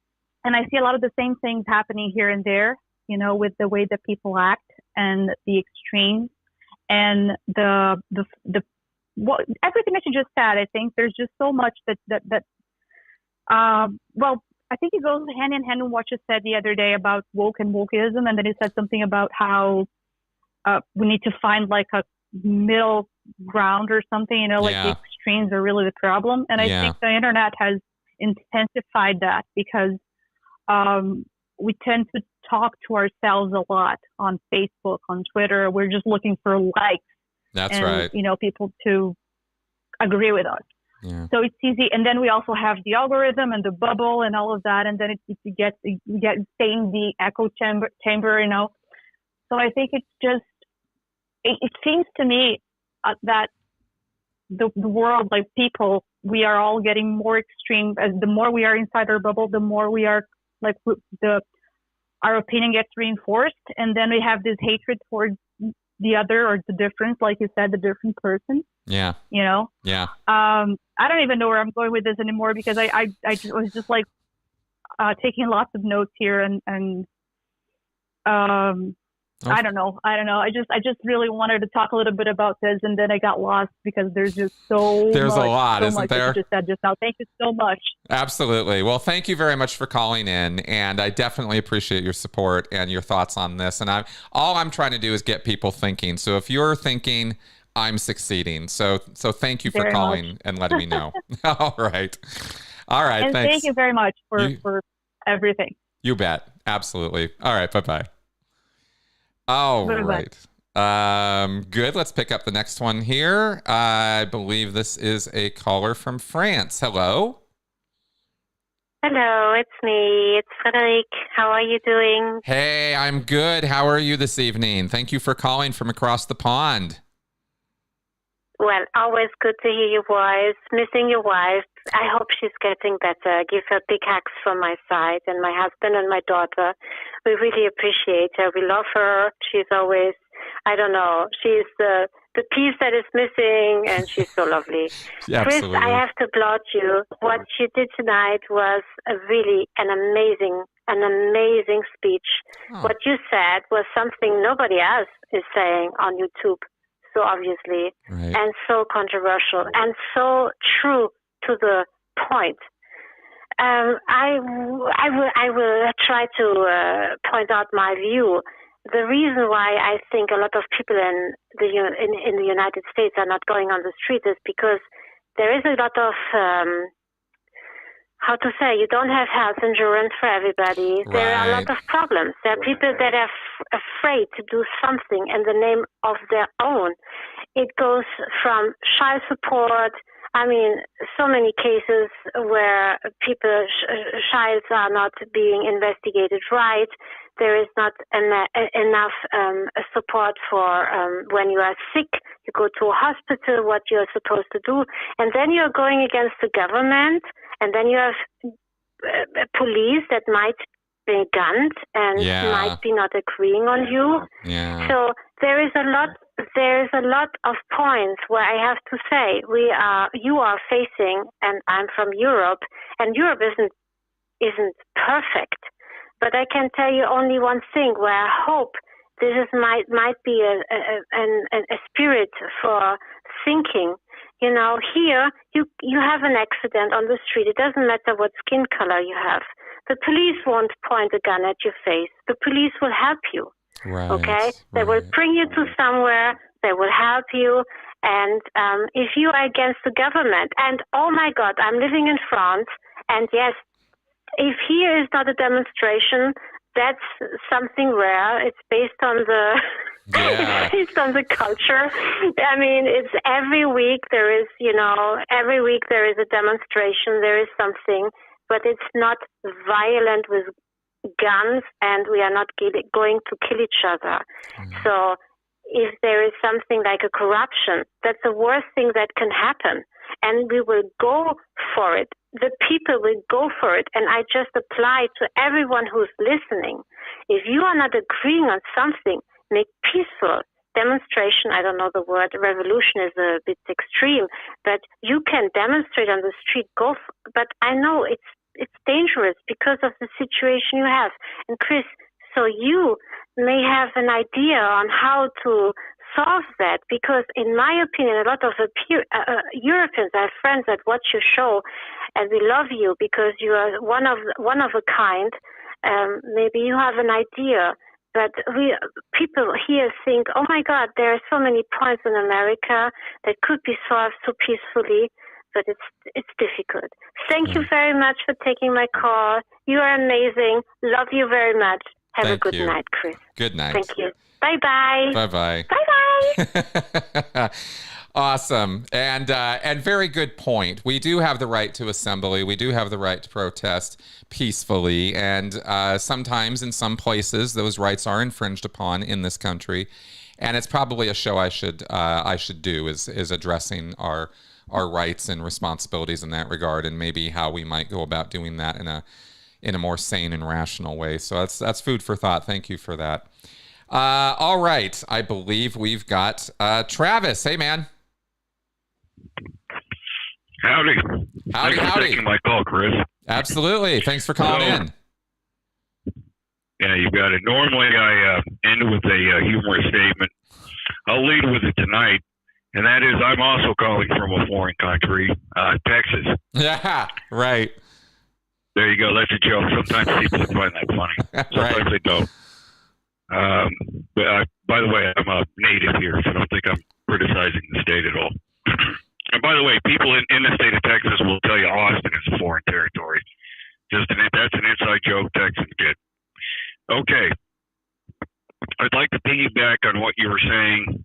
I see a lot of the same things happening here and there, with the way that people act and the extremes and everything that you just said. I think there's just so much that I think it goes hand in hand with what you said the other day about woke and wokeism, and then you said something about how we need to find like a middle ground or something, the extremes are really the problem. And I think the internet has intensified that because we tend to talk to ourselves a lot on Facebook, on Twitter. We're just looking for likes. That's right. People to agree with us. Yeah. So it's easy. And then we also have the algorithm and the bubble and all of that. And then you get staying the echo chamber. So I think it's just, it seems to me that the world, like people, we are all getting more extreme. As the more we are inside our bubble, the more we are like our opinion gets reinforced. And then we have this hatred towards the other or the difference, like you said, the different person. Yeah. Yeah. I don't even know where I'm going with this anymore because I was just like taking lots of notes here and I don't know. I just really wanted to talk a little bit about this, and then I got lost because there's just a lot, isn't there? You just said just now. Thank you so much. Absolutely. Well, thank you very much for calling in, and I definitely appreciate your support and your thoughts on this. And all I'm trying to do is get people thinking. So if you're thinking, I'm succeeding. So thank you for calling and letting me know. All right. And thanks. Thank you very much for everything. You bet. Absolutely. All right. Bye-bye. All right. Good. Let's pick up the next one here. I believe this is a caller from France. Hello. Hello, it's me. It's Frederic. How are you doing? Hey, I'm good. How are you this evening? Thank you for calling from across the pond. Well, always good to hear your voice. Missing your wife. I hope she's getting better. Give her big hugs from my side and my husband and my daughter. We really appreciate her. We love her. She's always, I don't know, she's the piece that is missing, and she's so lovely. Yeah, Chris, absolutely. I have to applaud you. What you did tonight was really an amazing speech. Oh. What you said was something nobody else is saying on YouTube, so obviously, Right. and so controversial, and so true to the point. I will try to point out my view. The reason why I think a lot of people in the United States are not going on the street is because there is a lot of how to say, you don't have health insurance for everybody. Right. There are a lot of problems. There are people that are afraid to do something in the name of their own. It goes from child support. I mean, so many cases where childs are not being investigated right. There is not enough support for when you are sick. You go to a hospital, what you're supposed to do. And then you're going against the government. And then you have police that might be gunned and might be not agreeing on you. Yeah. So there is a lot of points where I have to say you are facing, and I'm from Europe, and Europe isn't perfect. But I can tell you only one thing where I hope this might be a spirit for thinking. You know, here you have an accident on the street. It doesn't matter what skin color you have. The police won't point a gun at your face. The police will help you. Right. Okay? They will bring you to somewhere. They will help you. And if you are against the government, and oh my God, I'm living in France, and yes, if here is not a demonstration, that's something rare. It's based on the based on the culture. I mean, it's every week there is a demonstration. There is something, but it's not violent with guns, and we are not going to kill each other. So if there is something like a corruption, that's the worst thing that can happen. And we will go for it. The people will go for it. And I just apply to everyone who's listening. If you are not agreeing on something, make peaceful demonstration. I don't know the word. Revolution is a bit extreme. But you can demonstrate on the street. But I know it's dangerous because of the situation you have. And Chris, so you may have an idea on how to solve that, because in my opinion, a lot of Europeans, I have friends that watch your show, and we love you because you are one of a kind. Maybe you have an idea, but people here think, oh my God, there are so many points in America that could be solved so peacefully, but it's difficult. Thank you very much for taking my call. You are amazing. Love you very much. Have a good night, Chris. Good night. Thank you. Bye-bye. Bye-bye. Bye-bye. Awesome. And very good point. We do have the right to assembly. We do have the right to protest peacefully. And sometimes in some places, those rights are infringed upon in this country. And it's probably a show I should do is addressing our rights and responsibilities in that regard, and maybe how we might go about doing that in a more sane and rational way. So that's food for thought. Thank you for that. All right. I believe we've got Travis. Hey, man. Howdy. Howdy. Thanks for taking my call, Chris. Absolutely. Thanks for calling in. Yeah, you got it. Normally, I end with a humorous statement. I'll lead with it tonight, and that is I'm also calling from a foreign country, Texas. Yeah, right. There you go. That's a joke. Sometimes people find that funny. Sometimes they don't. But by the way, I'm a native here, so I don't think I'm criticizing the state at all. And by the way, people in the state of Texas will tell you Austin is a foreign territory. That's an inside joke Texans get. Okay. I'd like to piggyback on what you were saying,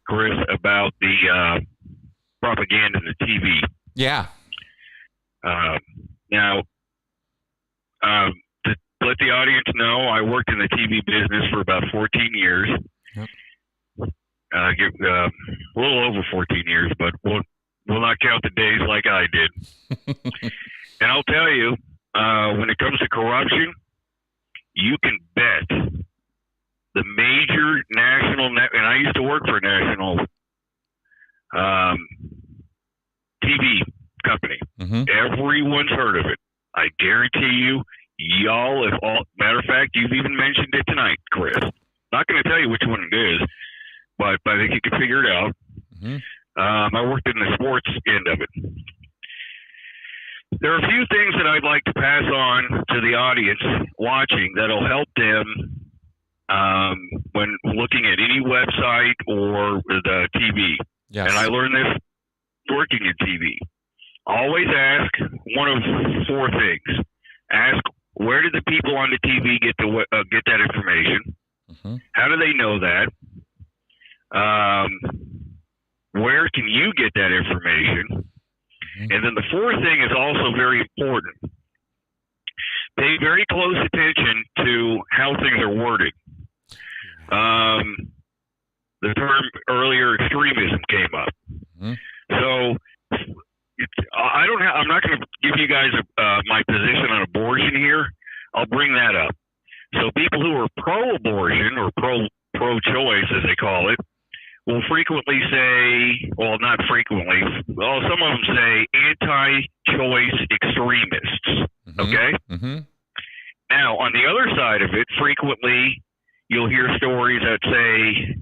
Chris, about the propaganda, the TV. Yeah. Now, to let the audience know, I worked in the TV business for about 14 years. Yep. A little over 14 years, but we'll not count the days like I did. And I'll tell you, when it comes to corruption, you can bet the major national and I used to work for a national TV company. Mm-hmm. Everyone's heard of it. I guarantee you, y'all, matter of fact, you've even mentioned it tonight, Chris. Not going to tell you which one it is, but I think you can figure it out. Mm-hmm. I worked in the sports end of it. There are a few things that I'd like to pass on to the audience watching that'll help them when looking at any website or the TV. Yes. And I learned this working in TV. Always ask one of four things. Ask, where did the people on the TV get that information? Mm-hmm. How do they know that? Where can you get that information? Mm-hmm. And then the fourth thing is also very important. Pay very close attention to how things are worded. The term earlier extremism came up. Mm-hmm. So I'm not going to give you guys my position on abortion here. I'll bring that up. So people who are pro-abortion or pro-choice, as they call it, will frequently say, well, not frequently, well, some of them say anti-choice extremists. Mm-hmm. Okay? Mm-hmm. Now, on the other side of it, frequently you'll hear stories that say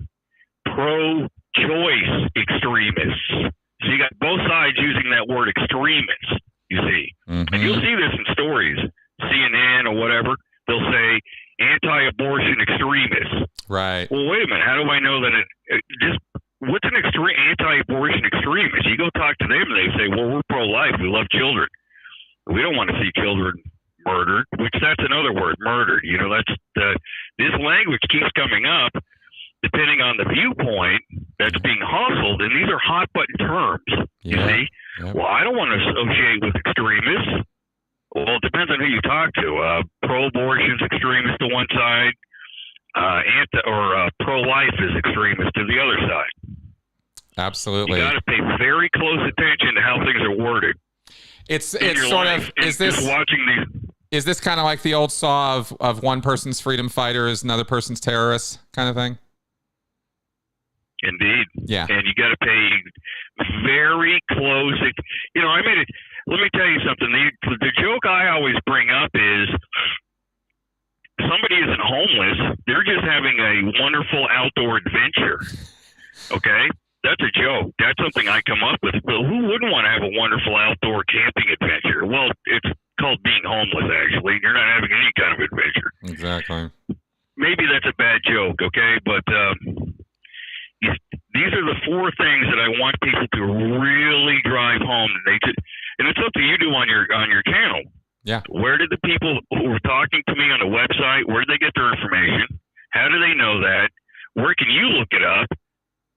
pro-choice extremists. So you got both sides using that word extremist, you see. Mm-hmm. And you'll see this in stories, CNN or whatever. They'll say anti-abortion extremists. Right. Well, wait a minute. How do I know that what's an anti-abortion extremist? You go talk to them and they say, well, we're pro-life. We love children. We don't want to see children murdered, which that's another word, murdered. You know, this language keeps coming up depending on the viewpoint that's being hustled, and these are hot button terms. You see? Yep. Well, I don't want to associate with extremists. Well, it depends on who you talk to. Pro-abortion is extremist to one side, pro-life is extremist to the other side. Absolutely. You got to pay very close attention to how things are worded. It's sort of, is this watching these? Is this kind of like the old saw of one person's freedom fighter is another person's terrorist kind of thing? Indeed. Yeah. And you got to pay very close. You know, let me tell you something. The joke I always bring up is somebody isn't homeless. They're just having a wonderful outdoor adventure. Okay? That's a joke. That's something I come up with. Well, who wouldn't want to have a wonderful outdoor camping adventure? Well, it's called being homeless, actually. You're not having any kind of adventure. Exactly. Maybe that's a bad joke, okay? But these are the four things that I want people to really drive home. And it's something you do on your channel. Yeah. Where did the people who were talking to me on the website, where did they get their information? How do they know that? Where can you look it up?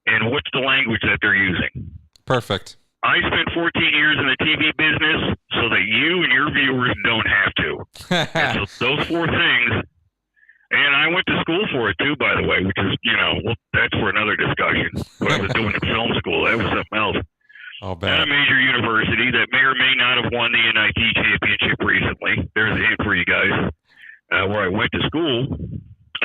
And what's the language that they're using? Perfect. I spent 14 years in the TV business so that you and your viewers don't have to. And so those four things, and I went to school for it too, by the way, which is, that's for another discussion. What I was doing in film school, that was something else. I'll bet. At a major university that may or may not have won the NIT championship recently. There's a hint for you guys, where I went to school.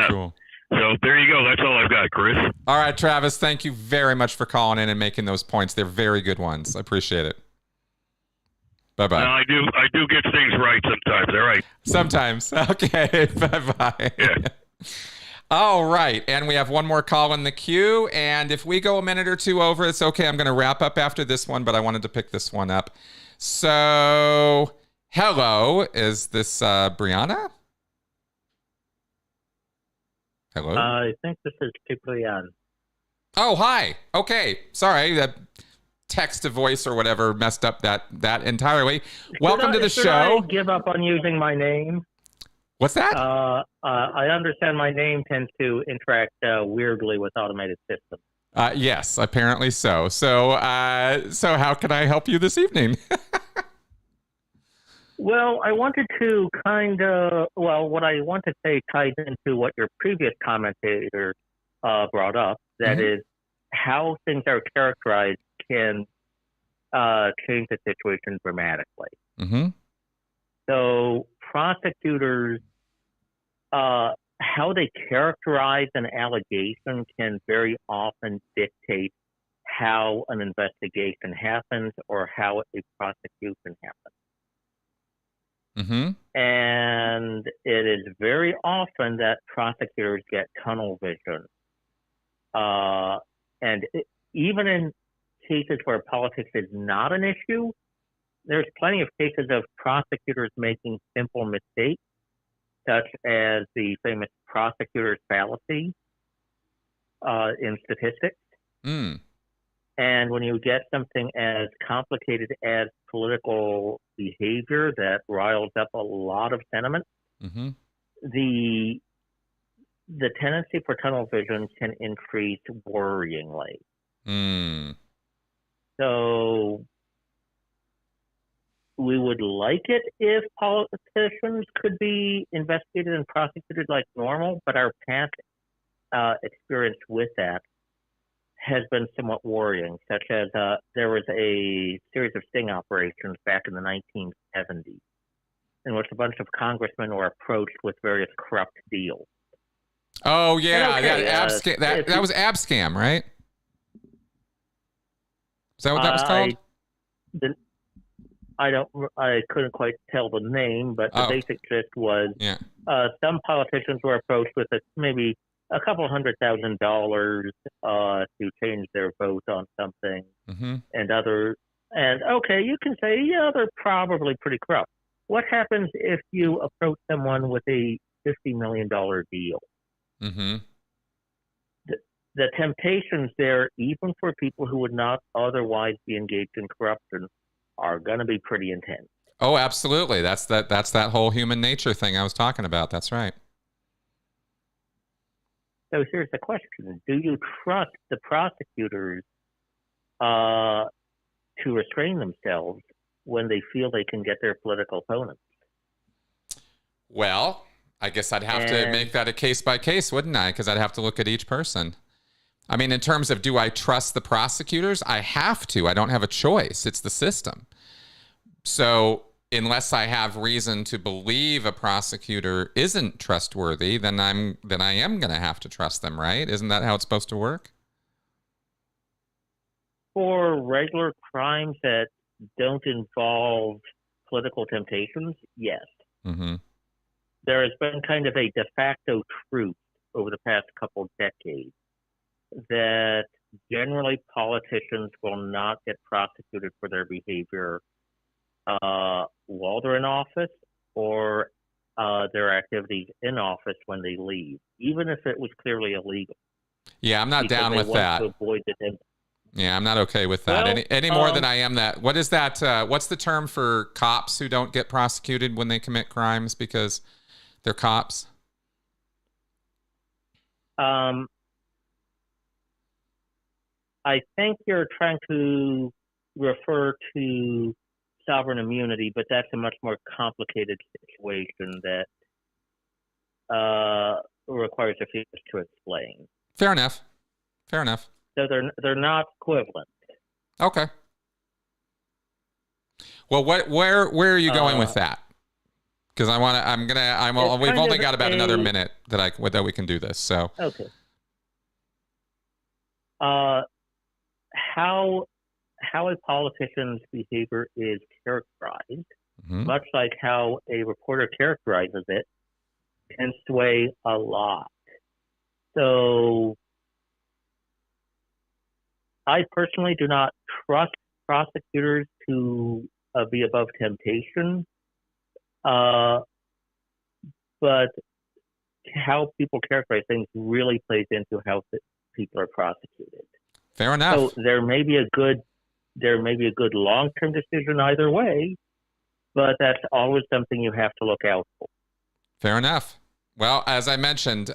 Cool. So there you go. That's all I've got, Chris. All right, Travis, thank you very much for calling in and making those points. They're very good ones. I appreciate it. Bye-bye. No, I do get things right sometimes. All right. Sometimes. Okay. Bye-bye. Yeah. All right. And we have one more call in the queue. And if we go a minute or two over, it's okay. I'm going to wrap up after this one, but I wanted to pick this one up. So, hello. Is this Brianna? Hello? I think this is Ciprian. Oh, hi. Okay. Sorry. That text to voice or whatever messed up that entirely. Welcome to the show. Should I give up on using my name? What's that? I understand my name tends to interact weirdly with automated systems. Yes, apparently so. So how can I help you this evening? Well, I wanted to what I want to say ties into what your previous commentator brought up. That is, how things are characterized can change the situation dramatically. Mm-hmm. So prosecutors, how they characterize an allegation can very often dictate how an investigation happens or how a prosecution happens. Mm-hmm. And it is very often that prosecutors get tunnel vision. Even in cases where politics is not an issue, there's plenty of cases of prosecutors making simple mistakes, such as the famous prosecutor's fallacy in statistics. Mm. And when you get something as complicated as political behavior that riles up a lot of sentiment, Mm-hmm. the tendency for tunnel vision can increase worryingly. Mm. So we would like it if politicians could be investigated and prosecuted like normal, but our past experience with that has been somewhat worrying, such as there was a series of sting operations back in the 1970s in which a bunch of congressmen were approached with various corrupt deals. Oh, yeah. Okay, that was Abscam, right? Is that what that was called? I couldn't quite tell the name, but the basic gist was some politicians were approached with maybe a couple $100,000 to change their vote on something, Mm-hmm. and okay, you can say, yeah, they're probably pretty corrupt. What happens if you approach someone with a $50 million deal? Mm-hmm. The temptations there, even for people who would not otherwise be engaged in corruption, are going to be pretty intense. Oh, absolutely. That's that whole human nature thing I was talking about. That's right. So here's the question. Do you trust the prosecutors to restrain themselves when they feel they can get their political opponents? Well, I guess I'd have to make that a case by case, wouldn't I? Because I'd have to look at each person. I mean, in terms of, do I trust the prosecutors? I have to. I don't have a choice. It's the system. So unless I have reason to believe a prosecutor isn't trustworthy, then I am going to have to trust them, right? Isn't that how it's supposed to work? For regular crimes that don't involve political temptations, yes. Mm-hmm. There has been kind of a de facto truth over the past couple decades that generally politicians will not get prosecuted for their behavior while they're in office or their activities in office when they leave, even if it was clearly illegal. Yeah, I'm not down with that. To avoid Yeah, I'm not okay with that. Well, any more than I am that. What is that? What's the term for cops who don't get prosecuted when they commit crimes because they're cops? I think you're trying to refer to sovereign immunity, but that's a much more complicated situation that requires a few years to explain. Fair enough. So they're not equivalent. Okay. Well, where are you going with that? Because we've only got about another minute that we can do this. So okay. How a politician's behavior is characterized, mm-hmm. much like how a reporter characterizes it, can sway a lot. So I personally do not trust prosecutors to be above temptation, but how people characterize things really plays into how people are prosecuted. Fair enough. So there may be a good long-term decision either way, but that's always something you have to look out for. Fair enough. Well, as I mentioned,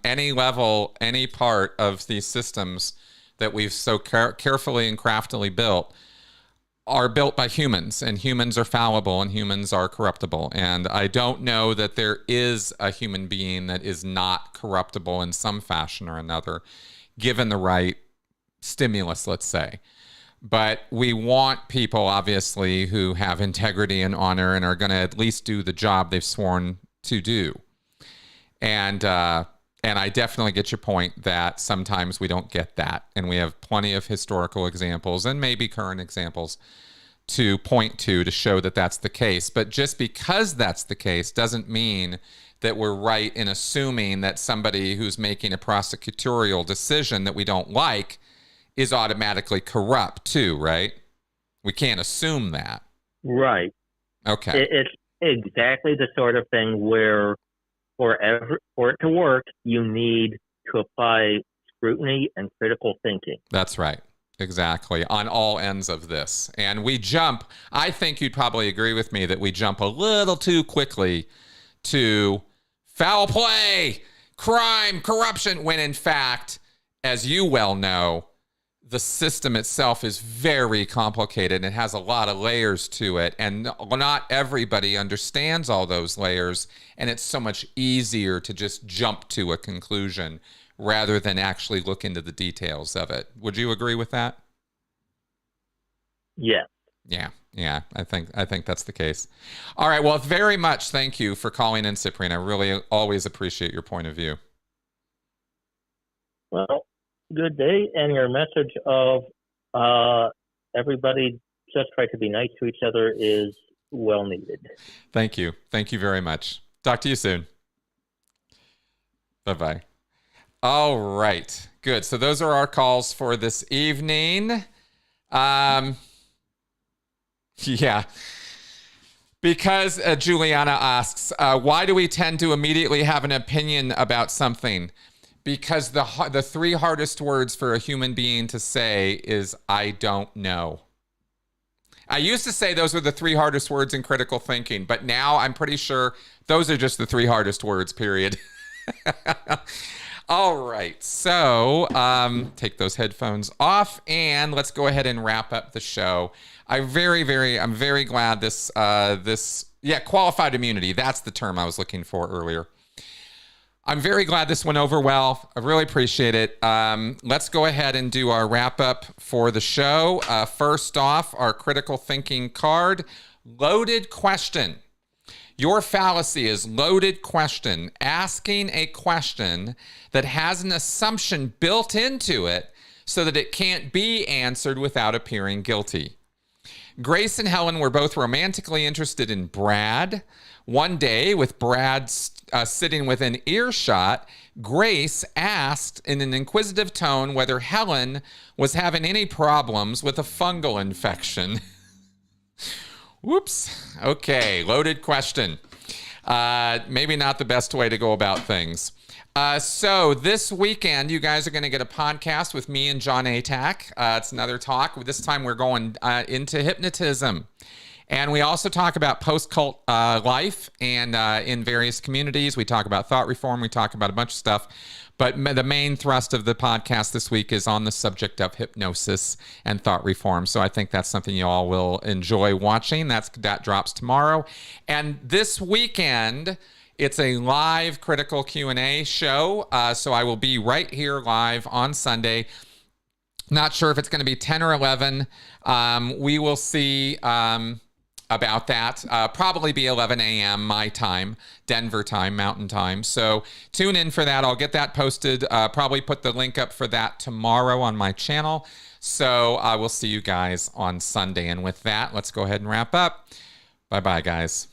any level, any part of these systems that we've so carefully and craftily built are built by humans, and humans are fallible and humans are corruptible. And I don't know that there is a human being that is not corruptible in some fashion or another, given the right stimulus, let's say. But we want people, obviously, who have integrity and honor and are going to at least do the job they've sworn to do. And I definitely get your point that sometimes we don't get that. And we have plenty of historical examples and maybe current examples to point to show that that's the case. But just because that's the case doesn't mean that we're right in assuming that somebody who's making a prosecutorial decision that we don't like is automatically corrupt too, right? We can't assume that. Right. Okay. It's exactly the sort of thing where for it to work, you need to apply scrutiny and critical thinking. That's right. Exactly. On all ends of this. And we jump, I think you'd probably agree with me that we jump a little too quickly to foul play, crime, corruption, when in fact, as you well know, the system itself is very complicated. It has a lot of layers to it, and not everybody understands all those layers, and it's so much easier to just jump to a conclusion rather than actually look into the details of it. Would you agree with that? Yes. Yeah, I think that's the case. All right, well, very much thank you for calling in, Cyprian. I really always appreciate your point of view. Well, good day, and your message of everybody just try to be nice to each other is well needed. Thank you very much. Talk to you soon. Bye-bye. All right, good. So those are our calls for this evening. Yeah. Because Juliana asks, why do we tend to immediately have an opinion about something? Because the three hardest words for a human being to say is, I don't know. I used to say those were the three hardest words in critical thinking, but now I'm pretty sure those are just the three hardest words, period. All right, so take those headphones off and let's go ahead and wrap up the show. I'm very glad this qualified immunity, that's the term I was looking for earlier. I'm very glad this went over well. I really appreciate it. Let's go ahead and do our wrap up for the show. First off, our critical thinking card, loaded question. Your fallacy is loaded question, asking a question that has an assumption built into it so that it can't be answered without appearing guilty. Grace and Helen were both romantically interested in Brad. One day, with Brad sitting within earshot, Grace asked in an inquisitive tone whether Helen was having any problems with a fungal infection. Whoops. Okay, loaded question. Maybe not the best way to go about things. So this weekend, you guys are going to get a podcast with me and John Atack. It's another talk. This time we're going into hypnotism. And we also talk about post-cult life and in various communities. We talk about thought reform. We talk about a bunch of stuff. But the main thrust of the podcast this week is on the subject of hypnosis and thought reform. So I think that's something you all will enjoy watching. That drops tomorrow. And this weekend, it's a live critical Q&A show. So I will be right here live on Sunday. Not sure if it's going to be 10 or 11. We will see about that. Probably be 11 a.m. my time, Denver time, Mountain time. So tune in for that. I'll get that posted. Probably put the link up for that tomorrow on my channel. So I will see you guys on Sunday. And with that, let's go ahead and wrap up. Bye-bye, guys.